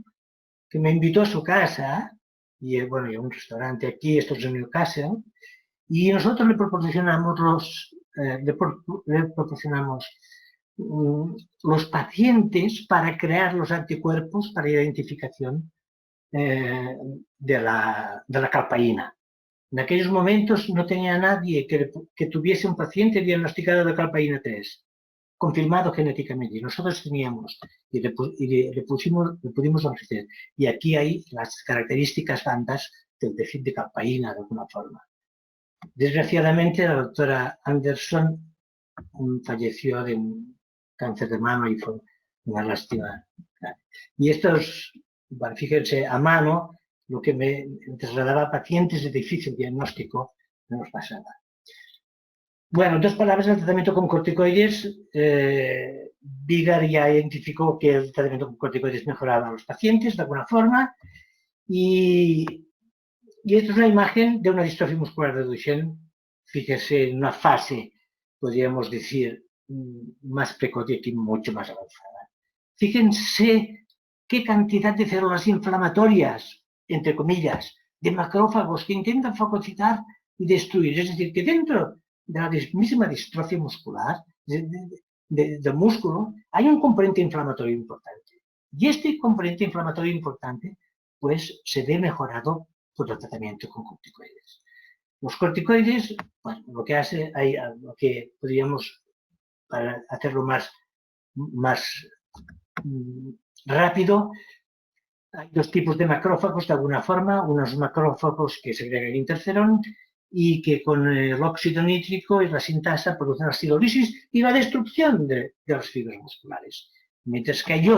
[SPEAKER 2] que me invitó a su casa, y bueno, y a un restaurante aquí, esto es en Newcastle, y nosotros le proporcionamos los pacientes para crear los anticuerpos para identificación de la calpaína. En aquellos momentos no tenía nadie que tuviese un paciente diagnosticado de calpaína 3, confirmado genéticamente. Y nosotros teníamos y le pudimos ofrecer. Y aquí hay las características bandas del déficit de calpaína de alguna forma. Desgraciadamente, la doctora Anderson falleció de un cáncer de mama y fue una lástima. Y estos Bueno, fíjense, a mano, lo que me trasladaba a pacientes de difícil diagnóstico no nos pasaba. Bueno, en dos palabras, el tratamiento con corticoides, Vigar ya identificó que el tratamiento con corticoides mejoraba a los pacientes de alguna forma y esta es una imagen de una distrofia muscular de Duchenne, fíjese, en una fase, podríamos decir, más precoz y mucho más avanzada. Fíjense qué cantidad de células inflamatorias, entre comillas, de macrófagos que intentan fagocitar y destruir. Es decir, que dentro de la misma distrofia muscular, del músculo, hay un componente inflamatorio importante. Y este componente inflamatorio importante, pues, se ve mejorado por el tratamiento con corticoides. Los corticoides, bueno, lo que hace, lo que podríamos, para hacerlo más rápido, hay dos tipos de macrófagos de alguna forma, unos macrófagos que segregan interferón y que con el óxido nítrico y la sintasa producen acidolisis y la destrucción de las fibras musculares. Mientras que hay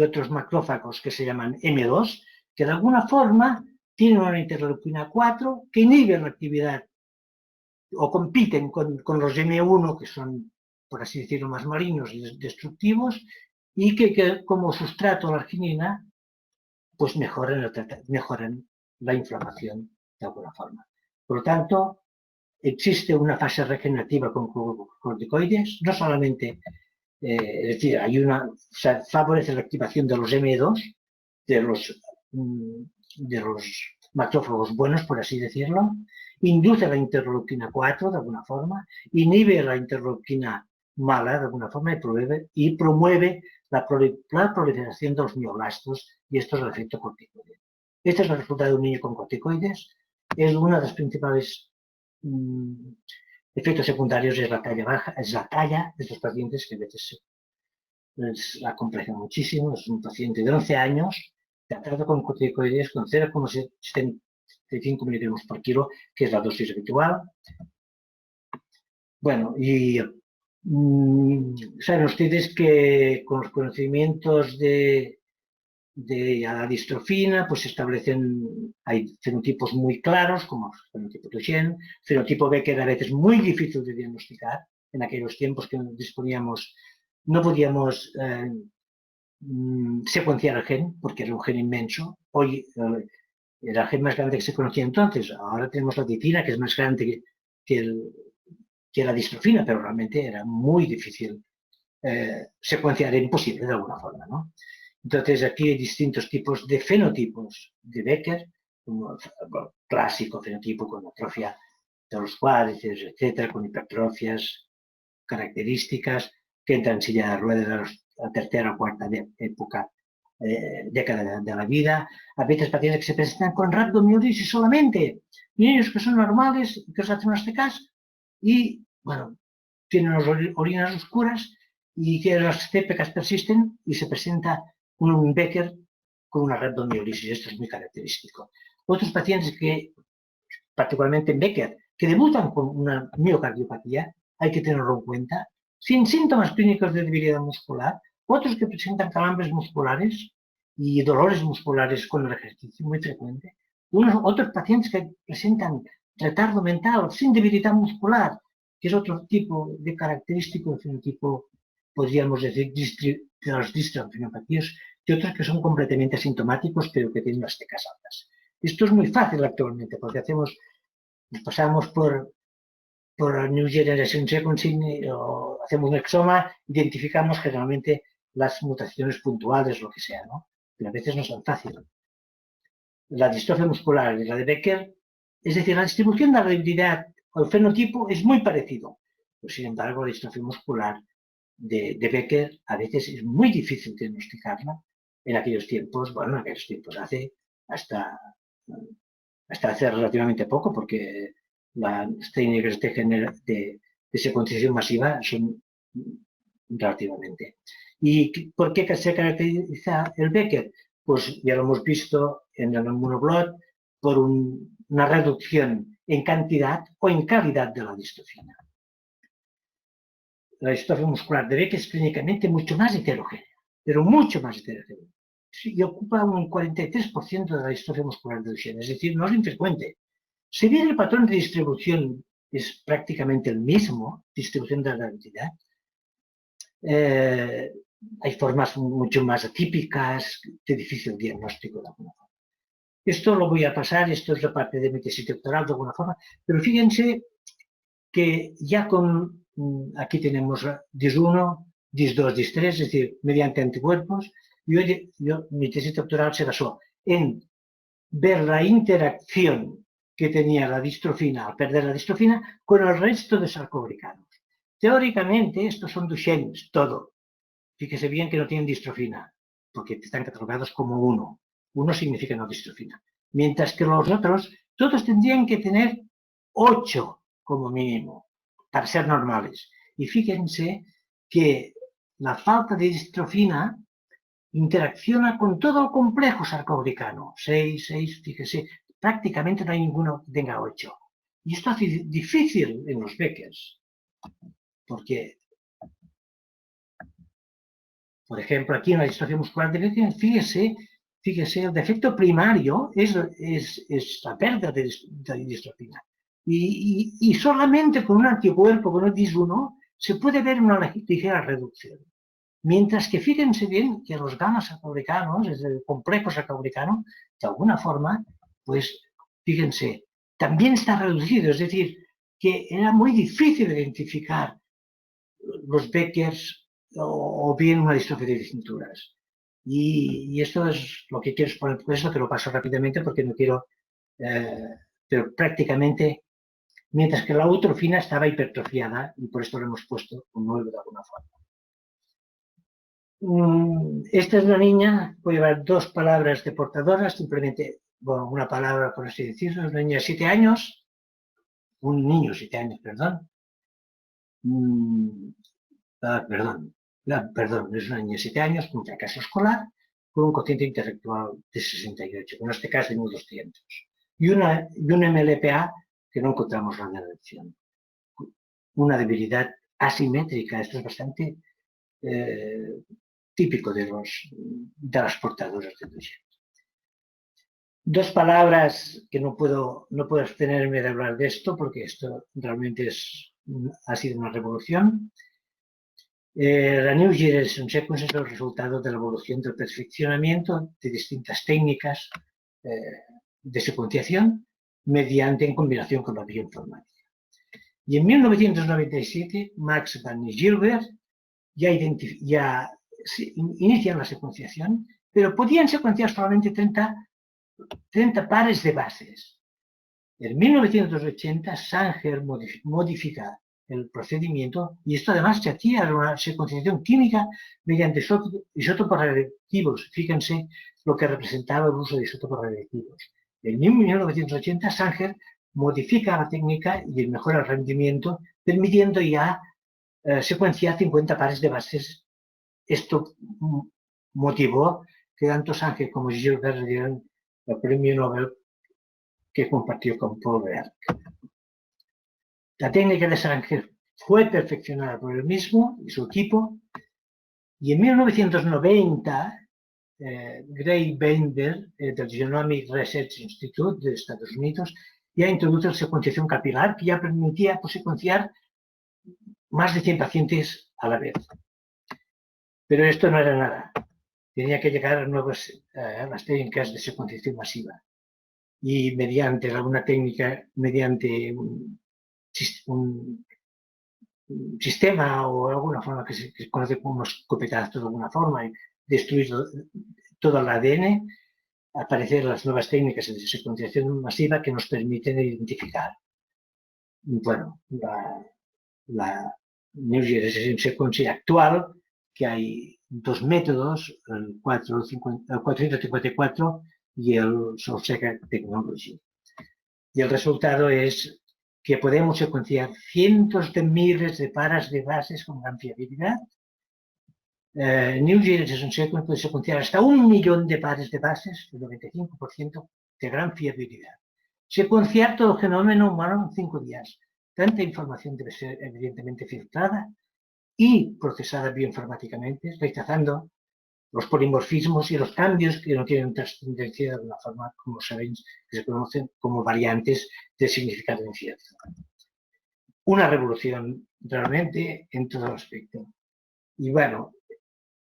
[SPEAKER 2] otros macrófagos que se llaman M2, que de alguna forma tienen una interleuquina 4 que inhibe la actividad o compiten con los M1, que son, por así decirlo, más malignos y destructivos, y que como sustrato la arginina, pues mejoran la inflamación de alguna forma. Por lo tanto, existe una fase regenerativa con corticoides, no solamente, es decir, favorece la activación de los M2, de los macrófagos buenos, por así decirlo, induce la interleuquina 4 de alguna forma, inhibe la interleuquina mala de alguna forma y promueve la proliferación de los mioblastos, y esto es el efecto corticoide. Este es el resultado de un niño con corticoides. Es uno de los principales efectos secundarios, es la talla baja, es la talla de estos pacientes, que a veces la compleja muchísimo. Es un paciente de 11 años, tratado con corticoides con 0,75 miligramos por kilo, que es la dosis habitual. Bueno, y saben ustedes que con los conocimientos de la distrofina, pues se establecen, hay fenotipos muy claros, como el fenotipo Duchenne, fenotipo Becker a veces muy difícil de diagnosticar. En aquellos tiempos que disponíamos, no podíamos secuenciar el gen, porque era un gen inmenso. Hoy era el gen más grande que se conocía entonces. Ahora tenemos la titina, que es más grande que la distrofina, pero realmente era muy difícil secuenciar, era imposible de alguna forma, ¿no? Entonces aquí hay distintos tipos de fenotipos de Becker, como el clásico fenotipo con atrofia de los cuádriceps, etcétera, con hipertrofias características, que entran en silla de ruedas a la tercera o cuarta década de la vida. A veces pacientes que se presentan con rhabdomiolisis solamente, niños que son normales, que os hacen unas CECAS y, bueno, tienen unas orinas oscuras y que las CPK persisten y se presenta un Becker con una rhabdomiolisis. Esto es muy característico. Otros pacientes que, particularmente en Becker, que debutan con una miocardiopatía, hay que tenerlo en cuenta, sin síntomas clínicos de debilidad muscular, otros que presentan calambres musculares y dolores musculares con el ejercicio muy frecuente, otros pacientes que presentan retardo mental sin debilidad muscular, que es otro tipo de característico de fenotipo, podríamos decir, de las distropinopatías, y otros que son completamente asintomáticos, pero que tienen las tecas altas. Esto es muy fácil actualmente, porque nos pasamos por New Generation Sequencing o hacemos un exoma, identificamos generalmente las mutaciones puntuales, lo que sea, ¿no? Pero a veces no es tan fácil. La distrofia muscular y la de Becker, es decir, la distribución de la debilidad o el fenotipo es muy parecido. Pero, sin embargo, la distrofia muscular de Becker a veces es muy difícil diagnosticarla. En aquellos tiempos, bueno, en aquellos tiempos hasta hace relativamente poco, porque las técnicas de secuenciación masiva son relativamente. ¿Y por qué se caracteriza el Becker? Pues ya lo hemos visto en el monoblot, por una reducción en cantidad o en calidad de la distrofina. La distrofia muscular de Becker es clínicamente mucho más heterogénea, pero mucho más heterogénea. y ocupa un 43% de la distrofia muscular de Duchenne, es decir, no es infrecuente. Si bien el patrón de distribución es prácticamente el mismo, distribución de la identidad, hay formas mucho más atípicas de difícil diagnóstico de alguna forma. Esto lo voy a pasar, esto es la parte de mi tesis doctoral de alguna forma, pero fíjense que ya con, aquí tenemos DIS1, DIS2, DIS3, es decir, mediante anticuerpos, mi tesis doctoral se basó en ver la interacción que tenía la distrofina al perder la distrofina con el resto de sarcoglicanos. Teóricamente, estos son Duchennes, todo. Fíjese bien que no tienen distrofina, porque están catalogados como uno. Uno significa no distrofina. Mientras que los otros, todos tendrían que tener 8 como mínimo, para ser normales. Y fíjense que la falta de distrofina interacciona con todo el complejo sarcoglicano. 6, fíjese, prácticamente no hay ninguno que tenga 8. Y esto hace difícil en los Beckers, porque, por ejemplo, aquí en la distrofia muscular de Becker, fíjese, el defecto primario es la pérdida de distrofina. Y solamente con un anticuerpo, con el DIS1, se puede ver una ligera reducción. Mientras que fíjense bien que los gamas sarcoglicanos, es el complejo sarcoglicano, de alguna forma, pues fíjense, también está reducido. Es decir, que era muy difícil identificar los Beckers o bien una distrofia de cinturas. Y esto es lo que quiero exponer, por eso que lo paso rápidamente porque no quiero, pero prácticamente, mientras que la eutrofina estaba hipertrofiada y por esto lo hemos puesto un 9 de alguna forma. Esta es una niña, voy a llevar 2 palabras de portadoras, simplemente, bueno, una palabra por así decirlo, es una niña de 7 años, un niño de 7 años, perdón. Perdón, es una niña de 7 años con un fracaso escolar, con un cociente intelectual de 68, en este caso de 1200, y un MLPA que no encontramos en la elección. Una debilidad asimétrica, esto es bastante típico de las portadoras de Duchenne. 2 palabras que no puedo abstenerme de hablar de esto porque esto realmente ha sido una revolución. La New Generation Sequence es el resultado de la evolución del perfeccionamiento de distintas técnicas de secuenciación mediante en combinación con la bioinformática. Y en 1997, Max van Gilbert ya inician la secuenciación, pero podían secuenciar solamente 30 pares de bases. En 1980, Sanger modifica el procedimiento y esto además se hacía una secuenciación química mediante isótopos radioactivos. Fíjense lo que representaba el uso de isótopos radioactivos. En 1980, Sanger modifica la técnica y mejora el rendimiento, permitiendo ya secuenciar 50 pares de bases. Esto motivó que tanto Sanger como Gilbert le dieran el premio Nobel que compartió con Paul Berg. La técnica de Sanger fue perfeccionada por él mismo y su equipo, y en 1990 Gray Bender del Genomic Research Institute de Estados Unidos ya introdujo la secuenciación capilar, que ya permitía secuenciar más de 100 pacientes a la vez. Pero esto no era nada. Tenía que llegar a las técnicas de secuenciación masiva. Y mediante alguna técnica, mediante un sistema o alguna forma que se conoce como escopetazo de alguna forma y destruir todo el ADN, aparecer las nuevas técnicas de secuenciación masiva que nos permiten identificar. Bueno, la New Generation Sequencing actual, que hay 2 métodos, el 454 y el SourceSeq Technology. Y el resultado es que podemos secuenciar cientos de miles de pares de bases con gran fiabilidad. New Generation Sequence puede secuenciar hasta 1 millón de pares de bases, el 95% de gran fiabilidad. Secuenciar todo el genoma humano en 5 días. Tanta información debe ser evidentemente filtrada y procesada bioinformáticamente, rechazando los polimorfismos y los cambios que no tienen trascendencia de alguna forma, como sabéis, que se conocen como variantes de significado incierto. Una revolución realmente en todo aspecto. Y bueno,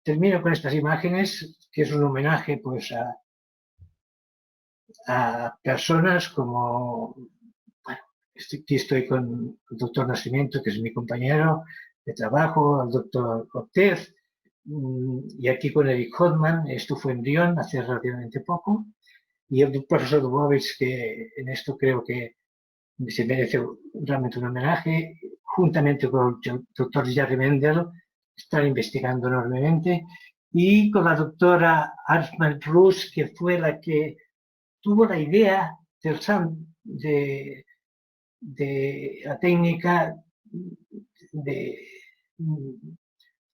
[SPEAKER 2] termino con estas imágenes, que es un homenaje pues a personas como, bueno, aquí estoy con el doctor Nascimento, que es mi compañero de trabajo, el doctor Ortez, y aquí con Eric Hodman. Esto fue en Lyon hace relativamente poco, y el profesor Dubovich, que en esto creo que se merece realmente un homenaje, juntamente con el doctor Jerry Mendel, están investigando enormemente, y con la doctora Arsman Rus, que fue la que tuvo la idea de la técnica de,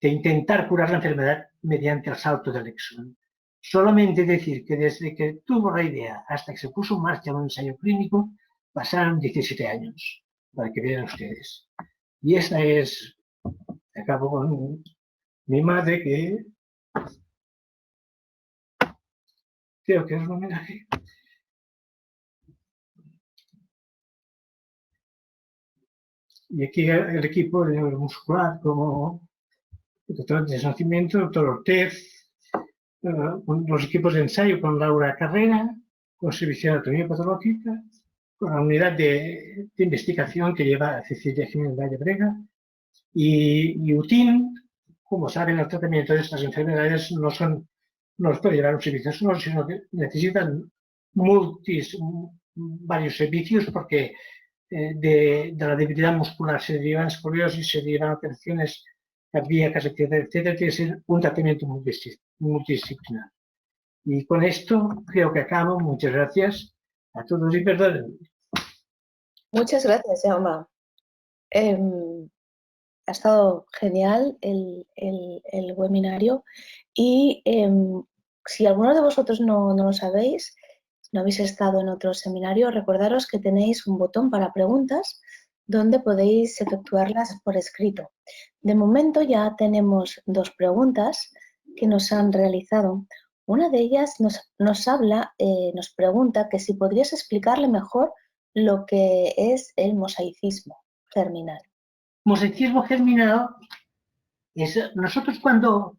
[SPEAKER 2] de intentar curar la enfermedad mediante el salto del exón. Solamente decir que desde que tuvo la idea hasta que se puso en marcha un ensayo clínico, pasaron 17 años, para que vean ustedes. Y esta es, acabo con mi madre, que creo que es un homenaje. Y aquí el equipo de neuromuscular, como el doctor de Nacimiento, el doctor Ortez, los equipos de ensayo con Laura Carrera, con Servicio de Anatomía Patológica, con la unidad de investigación que lleva Cecilia Jiménez Valle Brega, y UTIN. Como saben, el tratamiento de estas enfermedades no los puede llevar un servicio solo, sino que necesitan varios servicios, porque de la debilidad muscular se derivan escoliosis, se derivan operaciones cardíacas, etcétera, etcétera. Tiene que ser un tratamiento multidisciplinar. Y con esto creo que acabo. Muchas gracias a todos y perdón.
[SPEAKER 1] Muchas gracias, Jaume. Ha estado genial el webinario, y si alguno de vosotros no lo sabéis, no habéis estado en otro seminario, recordaros que tenéis un botón para preguntas donde podéis efectuarlas por escrito. De momento ya tenemos 2 preguntas que nos han realizado. Una de ellas nos pregunta que si podrías explicarle mejor lo que es el mosaicismo germinal.
[SPEAKER 2] Mosaicismo germinal es nosotros cuando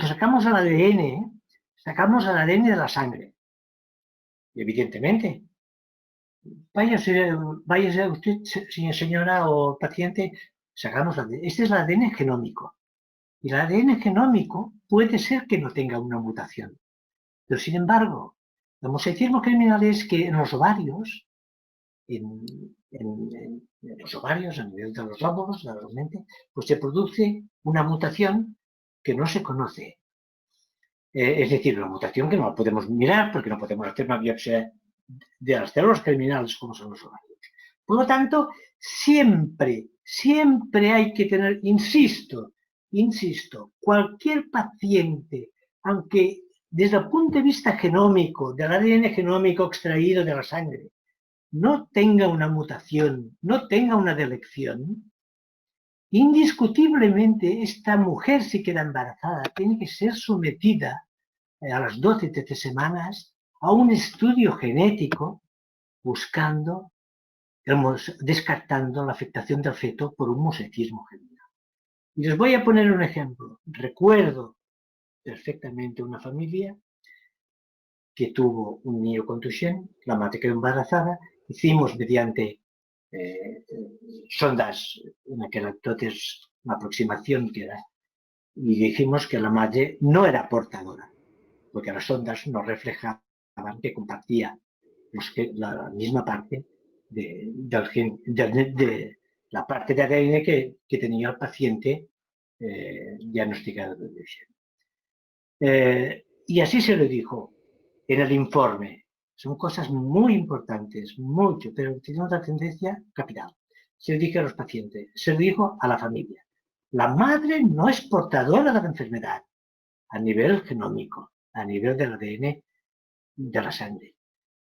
[SPEAKER 2] sacamos el ADN, sacamos el ADN de la sangre. Y evidentemente, váyase usted, señora o paciente, sacamos el ADN. Este es el ADN genómico. Y el ADN genómico puede ser que no tenga una mutación. Pero sin embargo, el mosaicismo germinal es que en los ovarios, a nivel de los lóbulos, naturalmente, pues se produce una mutación que no se conoce. Es decir, una mutación que no la podemos mirar porque no podemos hacer una biopsia de las células germinales como son los ovarios. Por lo tanto, siempre hay que tener, insisto, cualquier paciente, aunque desde el punto de vista genómico, del ADN genómico extraído de la sangre, no tenga una mutación, no tenga una delección, indiscutiblemente esta mujer, si queda embarazada, tiene que ser sometida a las 12, 13 semanas a un estudio genético buscando, descartando la afectación del feto por un mosaicismo germinal. Y les voy a poner un ejemplo. Recuerdo perfectamente una familia que tuvo un niño con Duchenne, la madre quedó embarazada, hicimos mediante sondas, en aquel entonces una aproximación que era, y dijimos que la madre no era portadora, porque las sondas nos reflejaban que compartía la misma parte de la parte de ADN que tenía el paciente diagnosticado de Duchenne. Y así se lo dijo en el informe. Son cosas muy importantes, mucho, pero tiene otra tendencia capital. Se lo dije a los pacientes, se lo dijo a la familia. La madre no es portadora de la enfermedad a nivel genómico, a nivel del ADN de la sangre.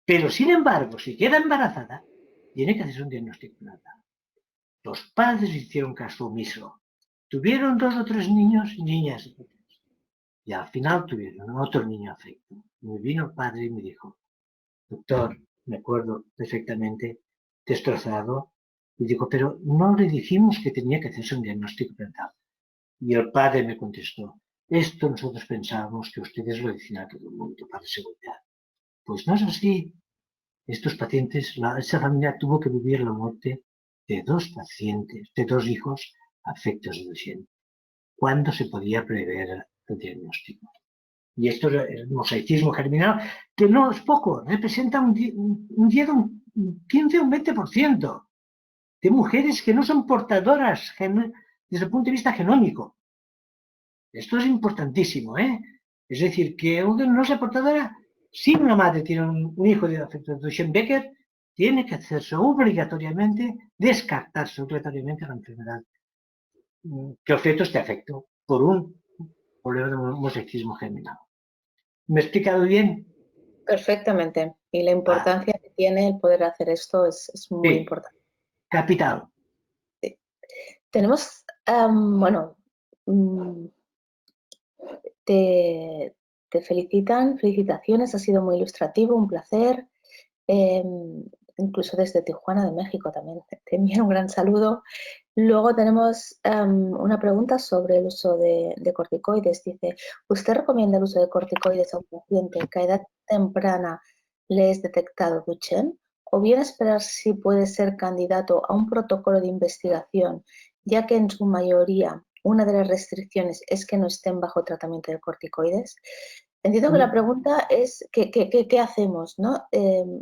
[SPEAKER 2] Pero, sin embargo, si queda embarazada, tiene que hacer un diagnóstico natal. Los padres hicieron caso omiso. Tuvieron 2 o 3 niños y niñas. Y al final tuvieron otro niño afecto. Me vino el padre y me dijo, doctor, me acuerdo perfectamente, destrozado, y digo, pero no le dijimos que tenía que hacerse un diagnóstico mental. Y el padre me contestó, esto nosotros pensábamos que ustedes lo decían a todo el mundo para seguridad. Pues no es así. Estos pacientes, esa familia tuvo que vivir la muerte de 2 pacientes, de 2 hijos afectos de Duchenne. ¿Cuándo se podía prever el diagnóstico? Y esto es el mosaicismo germinal, que no es poco, representa un 15 o un 20% de mujeres que no son portadoras desde el punto de vista genómico. Esto es importantísimo, ¿eh? Es decir, que una no sea portadora, si una madre tiene un hijo de afecto de Duchenne-Becker, tiene que hacerse obligatoriamente, descartarse obligatoriamente la enfermedad que objeto este afecto por un problema de mosaicismo germinal. ¿Me he explicado bien?
[SPEAKER 1] Perfectamente. Y la importancia que tiene el poder hacer esto es muy
[SPEAKER 2] Sí,
[SPEAKER 1] importante.
[SPEAKER 2] capital.
[SPEAKER 1] Sí. Tenemos, bueno, te, te felicitan, felicitaciones, ha sido muy ilustrativo, un placer. Incluso desde Tijuana de México también te envío un gran saludo. Luego tenemos una pregunta sobre el uso de corticoides. Dice, ¿usted recomienda el uso de corticoides a un paciente que a edad temprana le es detectado Duchenne? ¿O bien esperar si puede ser candidato a un protocolo de investigación, ya que en su mayoría una de las restricciones es que no estén bajo tratamiento de corticoides? Entiendo que la pregunta es ¿qué hacemos? ¿No?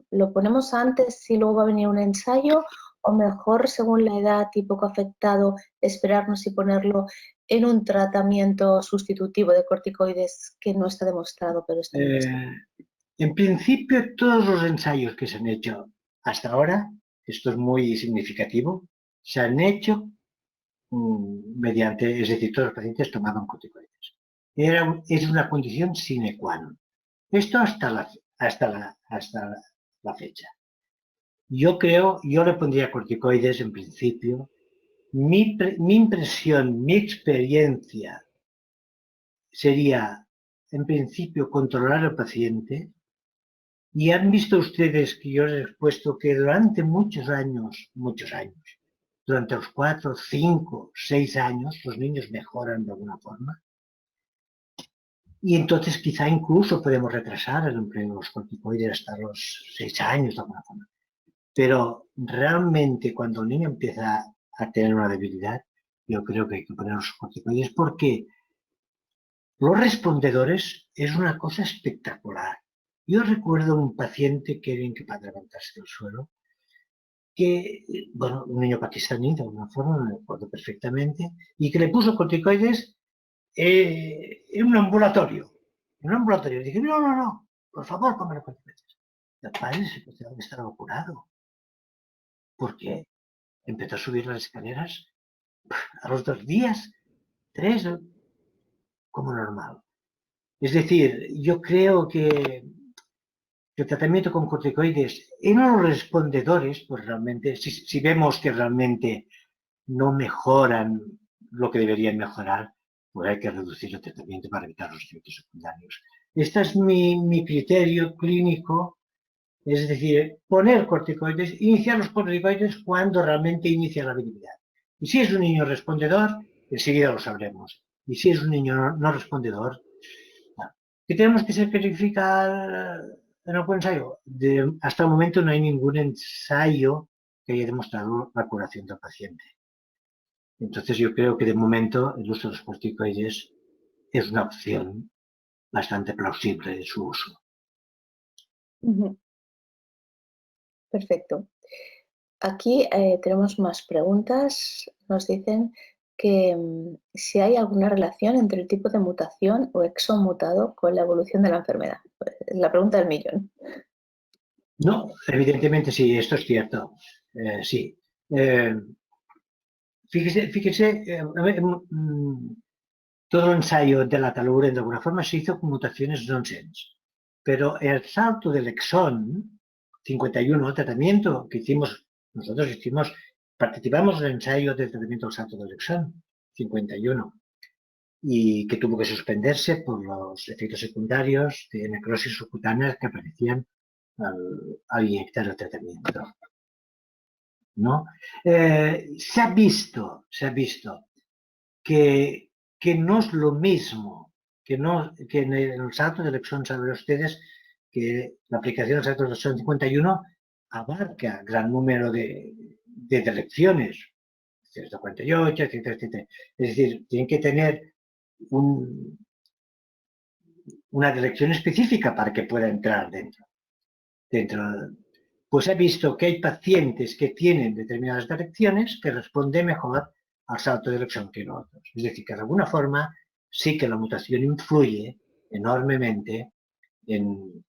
[SPEAKER 1] ¿Lo ponemos antes y luego va a venir un ensayo? O mejor, según la edad y poco afectado, esperarnos y ponerlo en un tratamiento sustitutivo de corticoides que no está demostrado, pero está en investigación.
[SPEAKER 2] En principio, todos los ensayos que se han hecho hasta ahora, esto es muy significativo, se han hecho mediante, es decir, todos los pacientes tomaban corticoides. Es una condición sine qua non. Esto hasta la fecha. Yo le pondría corticoides en principio. Mi impresión, mi experiencia sería, en principio, controlar al paciente. Y han visto ustedes que yo les he expuesto que durante muchos años, durante los 4, 5, 6 años, los niños mejoran de alguna forma. Y entonces quizá incluso podemos retrasar el empleo de los corticoides hasta los 6 años de alguna forma. Pero realmente cuando el niño empieza a tener una debilidad, yo creo que hay que poner los corticoides porque los respondedores es una cosa espectacular. Yo recuerdo un paciente que era incapaz de levantarse del suelo, que, bueno, un niño pakistaní de alguna forma, no me acuerdo perfectamente, y que le puso corticoides en un ambulatorio. En un ambulatorio. Y dije, no, no, no, por favor, ponme corticoides. El padre se pensaba que estaba curado, porque empezó a subir las escaleras a los 2 días, 3, como normal. Es decir, yo creo que el tratamiento con corticoides en los respondedores, pues realmente, si vemos que realmente no mejoran lo que deberían mejorar, pues hay que reducir el tratamiento para evitar los efectos secundarios. Este es mi criterio clínico, es decir, poner corticoides, iniciar los corticoides cuando realmente inicia la debilidad. Y si es un niño respondedor, enseguida lo sabremos. Y si es un niño no respondedor, ¿qué tenemos que verificar en algún ensayo? Hasta el momento no hay ningún ensayo que haya demostrado la curación del paciente. Entonces yo creo que de momento el uso de los corticoides es una opción bastante plausible de su uso.
[SPEAKER 1] Perfecto. Aquí tenemos más preguntas. Nos dicen que si hay alguna relación entre el tipo de mutación o exón mutado con la evolución de la enfermedad. La pregunta del millón.
[SPEAKER 2] No, evidentemente sí, esto es cierto. Sí. Fíjese, todo el ensayo de la taluren de alguna forma se hizo con mutaciones nonsense. Pero el salto del exón 51, el tratamiento que nosotros hicimos participamos en el ensayo de tratamiento del salto de Lexón, 51, y que tuvo que suspenderse por los efectos secundarios de necrosis subcutánea que aparecían al inyectar el tratamiento, ¿no? Se ha visto que no es lo mismo, que en el salto de Lexón, saben ustedes que la aplicación del salto de Lexón 51 abarca gran número de lecciones, 148, etcétera, etcétera. Es decir, tienen que tener una dirección específica para que pueda entrar dentro. Pues he visto que hay pacientes que tienen determinadas direcciones que responden mejor al salto de Lexón que en otros. Es decir, que de alguna forma sí que la mutación influye enormemente en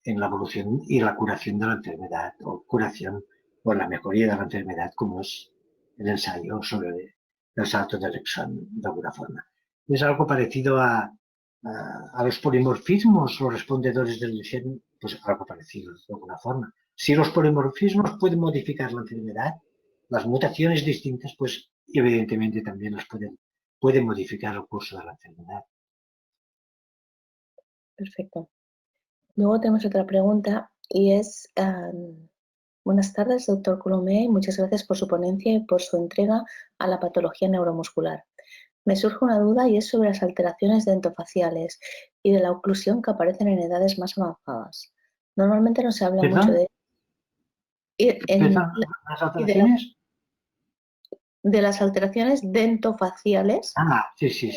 [SPEAKER 2] la evolución y la curación de la enfermedad, o curación o la mejoría de la enfermedad, como es el ensayo sobre el salto de Lexón, de alguna forma. Es algo parecido a los polimorfismos, los respondedores del Duchenne, pues algo parecido, de alguna forma. Si los polimorfismos pueden modificar la enfermedad, las mutaciones distintas, pues evidentemente también las pueden modificar el curso de la enfermedad.
[SPEAKER 1] Perfecto. Luego tenemos otra pregunta y es, buenas tardes, doctor Coulomé, y muchas gracias por su ponencia y por su entrega a la patología neuromuscular. Me surge una duda y es sobre las alteraciones dentofaciales y de la oclusión que aparecen en edades más avanzadas. Normalmente no se habla mucho de
[SPEAKER 2] ¿Las alteraciones?
[SPEAKER 1] De las alteraciones dentofaciales,
[SPEAKER 2] Sí.
[SPEAKER 1] sí,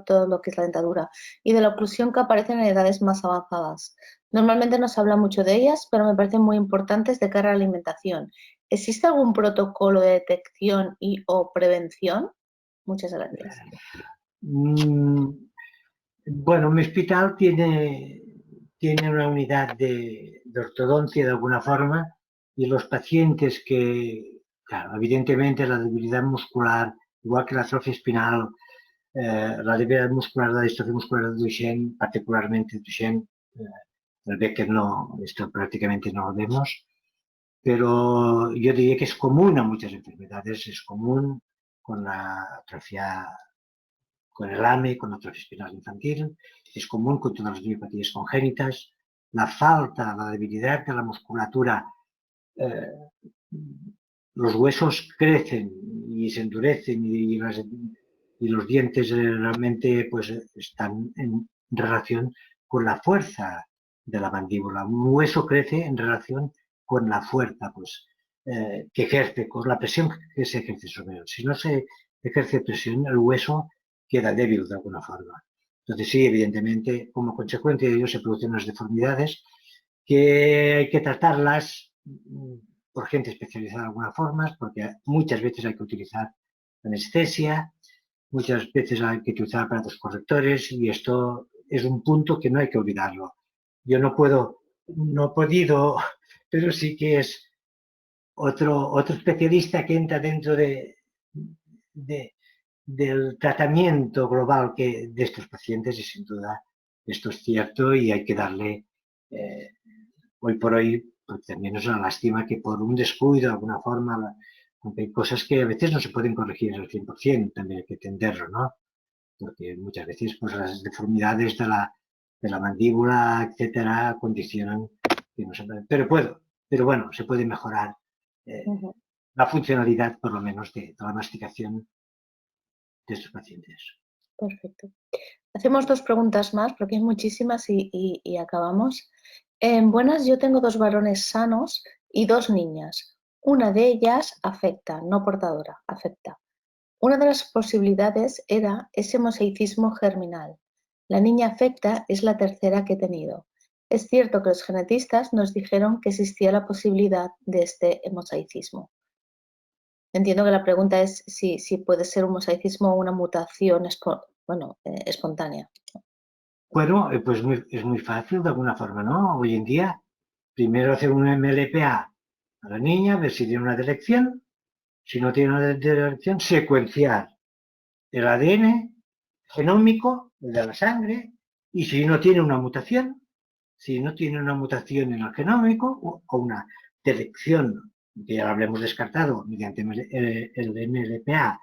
[SPEAKER 1] todo lo que es la dentadura, y de la oclusión que aparecen en edades más avanzadas. Normalmente no se habla mucho de ellas, pero me parecen muy importantes de cara a la alimentación. ¿Existe algún protocolo de detección y o prevención? Muchas gracias.
[SPEAKER 2] Bueno, mi hospital tiene una unidad de ortodoncia de alguna forma, y los pacientes que, claro, evidentemente la debilidad muscular, igual que la atrofia espinal, la debilidad muscular, la distrofia muscular de Duchenne, particularmente Duchenne, el Becker no, esto prácticamente no lo vemos, pero yo diría que es común a muchas enfermedades, es común con la atrofia, con el AME, con la atrofia espinal infantil, es común con todas las miopatías congénitas. La falta, la debilidad de la musculatura, los huesos crecen y se endurecen y los dientes realmente pues están en relación con la fuerza de la mandíbula. Un hueso crece en relación con la fuerza pues, que ejerce, con la presión que se ejerce sobre él. Si no se ejerce presión, el hueso queda débil de alguna forma. Entonces sí, evidentemente, como consecuencia de ello se producen unas deformidades que hay que tratarlas por gente especializada de alguna forma, porque muchas veces hay que utilizar anestesia, muchas veces hay que utilizar aparatos correctores, y esto es un punto que no hay que olvidarlo. Yo no he podido, pero sí que es otro especialista que entra dentro del tratamiento global de estos pacientes, y sin duda esto es cierto y hay que darle, hoy por hoy, porque también es una lástima que por un descuido de alguna forma, aunque hay cosas que a veces no se pueden corregir al 100%, también hay que entenderlo, ¿no? Porque muchas veces pues, las deformidades de la mandíbula, etcétera, condicionan que no se puede. Pero bueno, se puede mejorar la funcionalidad, por lo menos, de la masticación de estos pacientes.
[SPEAKER 1] Perfecto. Hacemos dos preguntas más porque hay muchísimas y acabamos. Buenas, yo tengo 2 varones sanos y 2 niñas. Una de ellas afecta, no portadora, afecta. Una de las posibilidades era ese mosaicismo germinal. La niña afecta es la tercera que he tenido. Es cierto que los genetistas nos dijeron que existía la posibilidad de este mosaicismo. Entiendo que la pregunta es si puede ser un mosaicismo o una mutación espontánea.
[SPEAKER 2] Bueno, pues es muy fácil de alguna forma, ¿no? Hoy en día, primero hacer un MLPA a la niña, ver si tiene una detección. Si no tiene una detección, secuenciar el ADN genómico, el de la sangre, y si no tiene una mutación en el genómico o una elección, que ya lo habremos descartado mediante el MLPA,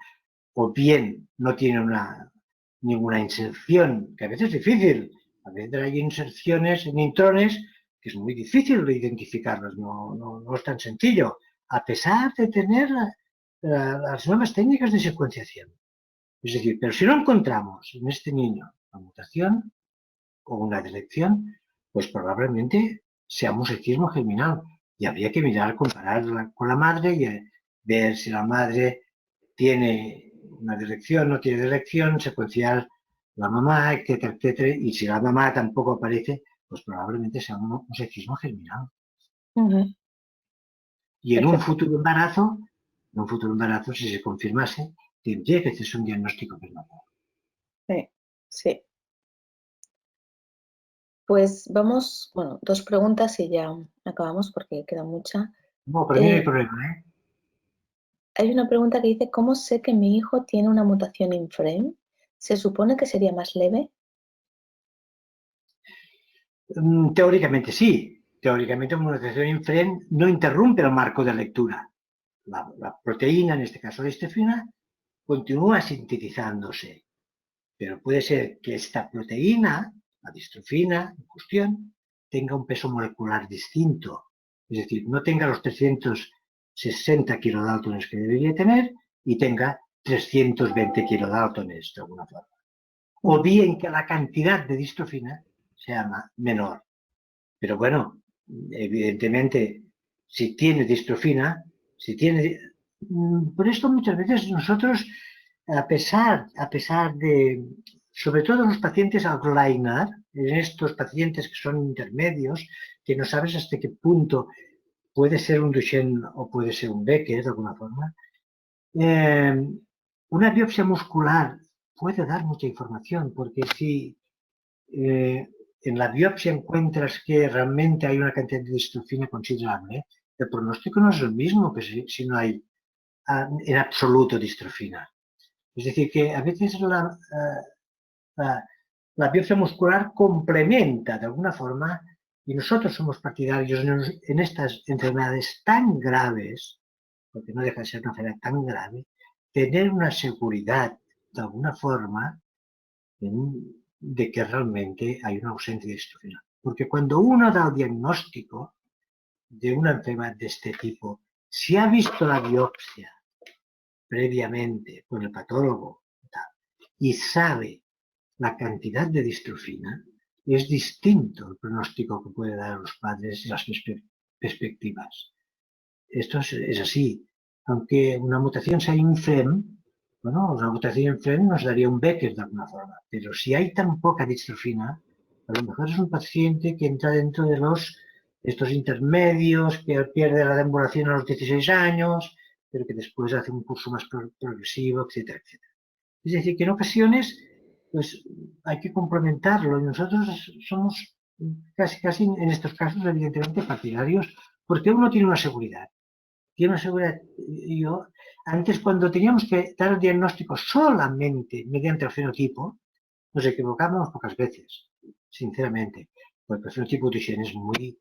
[SPEAKER 2] o bien no tiene ninguna inserción, que a veces es difícil. A veces hay inserciones en intrones que es muy difícil de identificarlas, no es tan sencillo, a pesar de tener las nuevas técnicas de secuenciación. Es decir, pero si no encontramos en este niño una mutación o una delección, pues probablemente sea mosaicismo germinal y habría que mirar, compararla con la madre y ver si la madre tiene una delección, no tiene delección, secuenciar la mamá, etcétera, etcétera, y si la mamá tampoco aparece, pues probablemente sea un mosaicismo germinal. Y
[SPEAKER 1] Perfecto.
[SPEAKER 2] en un futuro embarazo, si se confirmase, tendría que hacerse un diagnóstico prematuro.
[SPEAKER 1] Sí, sí. Pues vamos, bueno, 2 preguntas y ya acabamos porque queda mucha.
[SPEAKER 2] No, para mí no hay
[SPEAKER 1] Eh,
[SPEAKER 2] problema, ¿eh?
[SPEAKER 1] Hay una pregunta que dice: "¿Cómo sé que mi hijo tiene una mutación Inframe? ¿Se supone que sería más leve?".
[SPEAKER 2] Teóricamente sí. Teóricamente una mutación Inframe no interrumpe el marco de lectura. La proteína, en este caso la distrofina, continúa sintetizándose. Pero puede ser que esta proteína, la distrofina en cuestión, tenga un peso molecular distinto. Es decir, no tenga los 360 kilodaltones que debería tener y tenga 320 kilodaltones de alguna forma. O bien que la cantidad de distrofina sea menor. Pero bueno, evidentemente, si tiene distrofina, si tiene... Por esto muchas veces nosotros, a pesar de, sobre todo en los pacientes outlier, en estos pacientes que son intermedios, que no sabes hasta qué punto puede ser un Duchenne o puede ser un Becker de alguna forma, eh, una biopsia muscular puede dar mucha información, porque si en la biopsia encuentras que realmente hay una cantidad de distrofina considerable, el pronóstico no es el mismo que si no hay en absoluto distrofina. Es decir, que a veces la biopsia muscular complementa de alguna forma, y nosotros somos partidarios en estas enfermedades tan graves, porque no deja de ser una enfermedad tan grave, tener una seguridad de alguna forma de que realmente hay una ausencia de distrofina. Porque cuando uno da el diagnóstico de una enfermedad de este tipo, si ha visto la biopsia previamente con el patólogo y sabe la cantidad de distrofina, es distinto el pronóstico que puede dar a los padres y las perspectivas. Esto es así. Aunque una mutación sea inframe, bueno, una mutación inframe nos daría un Becker de alguna forma. Pero si hay tan poca distrofina, a lo mejor es un paciente que entra dentro de estos intermedios, que pierde la deambulación a los 16 años, pero que después hace un curso más progresivo, etcétera, etcétera. Es decir, que en ocasiones pues, hay que complementarlo y nosotros somos casi en estos casos evidentemente partidarios porque uno tiene una seguridad. Tiene una seguridad. Yo, antes cuando teníamos que dar el diagnóstico solamente mediante el fenotipo, nos equivocábamos pocas veces, sinceramente, porque el fenotipo Duchenne es muy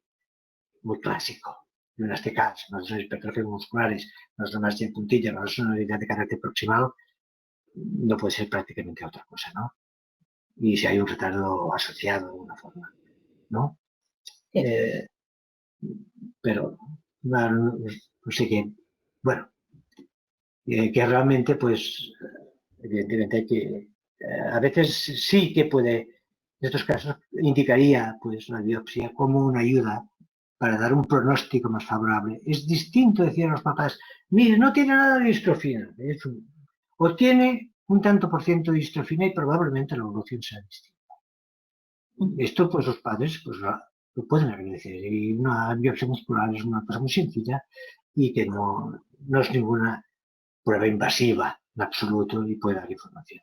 [SPEAKER 2] clásico. Y unas TKs, no son hipertrofias musculares, no son más de puntilla, no son una unidad de carácter proximal, no puede ser prácticamente otra cosa, ¿no? Y si hay un retardo asociado de alguna forma, ¿no?
[SPEAKER 1] Sí,
[SPEAKER 2] Eh, pero, no sé qué, bueno, que realmente, pues, evidentemente hay que, a veces sí que puede, en estos casos, indicaría, pues, la biopsia como una ayuda para dar un pronóstico más favorable. Es distinto decir a los papás, mire, no tiene nada de distrofina, o tiene un tanto por ciento de distrofina y probablemente la evolución sea distinta. Esto, pues, los padres, pues, lo pueden agradecer. Y una biopsia muscular es una cosa muy sencilla y que no es ninguna prueba invasiva en absoluto y puede dar información.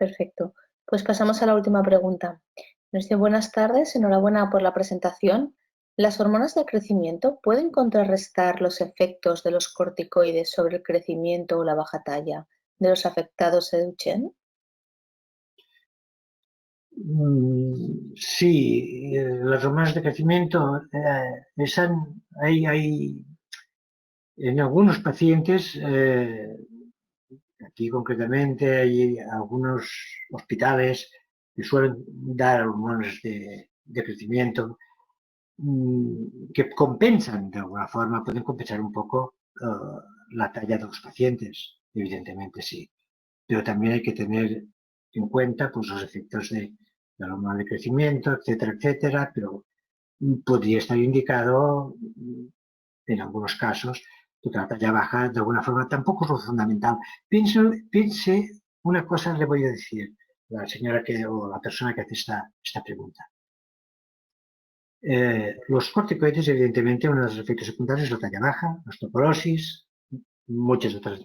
[SPEAKER 1] perfecto. Pues pasamos a la última pregunta. Nos dice: "Buenas tardes, enhorabuena por la presentación. ¿Las hormonas del crecimiento pueden contrarrestar los efectos de los corticoides sobre el crecimiento o la baja talla de los afectados de Duchenne?".
[SPEAKER 2] Sí, las hormonas de crecimiento, hay en algunos pacientes, aquí concretamente hay algunos hospitales que suelen dar hormonas de crecimiento que compensan de alguna forma, pueden compensar un poco la talla de los pacientes, evidentemente sí, pero también hay que tener en cuenta pues, los efectos de la hormona de crecimiento, etcétera, etcétera, pero podría estar indicado en algunos casos que la talla baja de alguna forma tampoco es lo fundamental. Piense una cosa, le voy a decir, la señora o la persona que hace esta pregunta. Los corticoides, evidentemente, uno de los efectos secundarios es la talla baja, la osteoporosis, muchos otros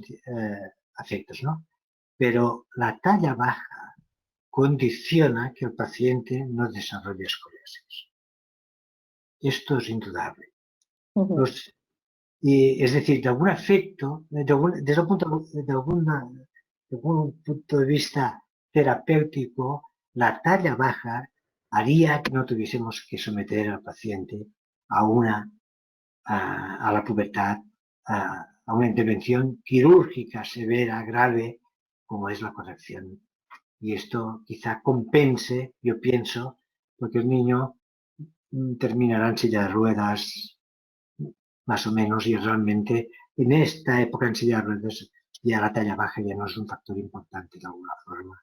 [SPEAKER 2] efectos, ¿no? Pero la talla baja condiciona que el paciente no desarrolle escoliosis. Esto es indudable. Es decir, de algún efecto, desde algún punto de vista terapéutico, la talla baja haría que no tuviésemos que someter al paciente a la pubertad, a una intervención quirúrgica severa, grave, como es la corrección. Y esto quizá compense, yo pienso, porque el niño terminará en silla de ruedas, más o menos, y realmente en esta época en silla de ruedas ya la talla baja ya no es un factor importante de alguna forma,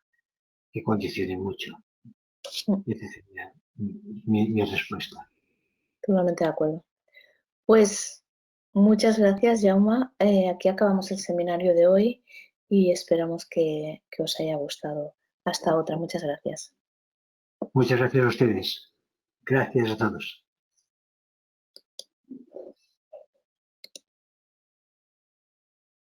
[SPEAKER 2] que condicione mucho. Esa sería mi respuesta.
[SPEAKER 1] Totalmente de acuerdo. Pues muchas gracias, Jauma. Aquí acabamos el seminario de hoy y esperamos que os haya gustado. Hasta otra. Muchas gracias.
[SPEAKER 2] Muchas gracias a ustedes. Gracias a todos.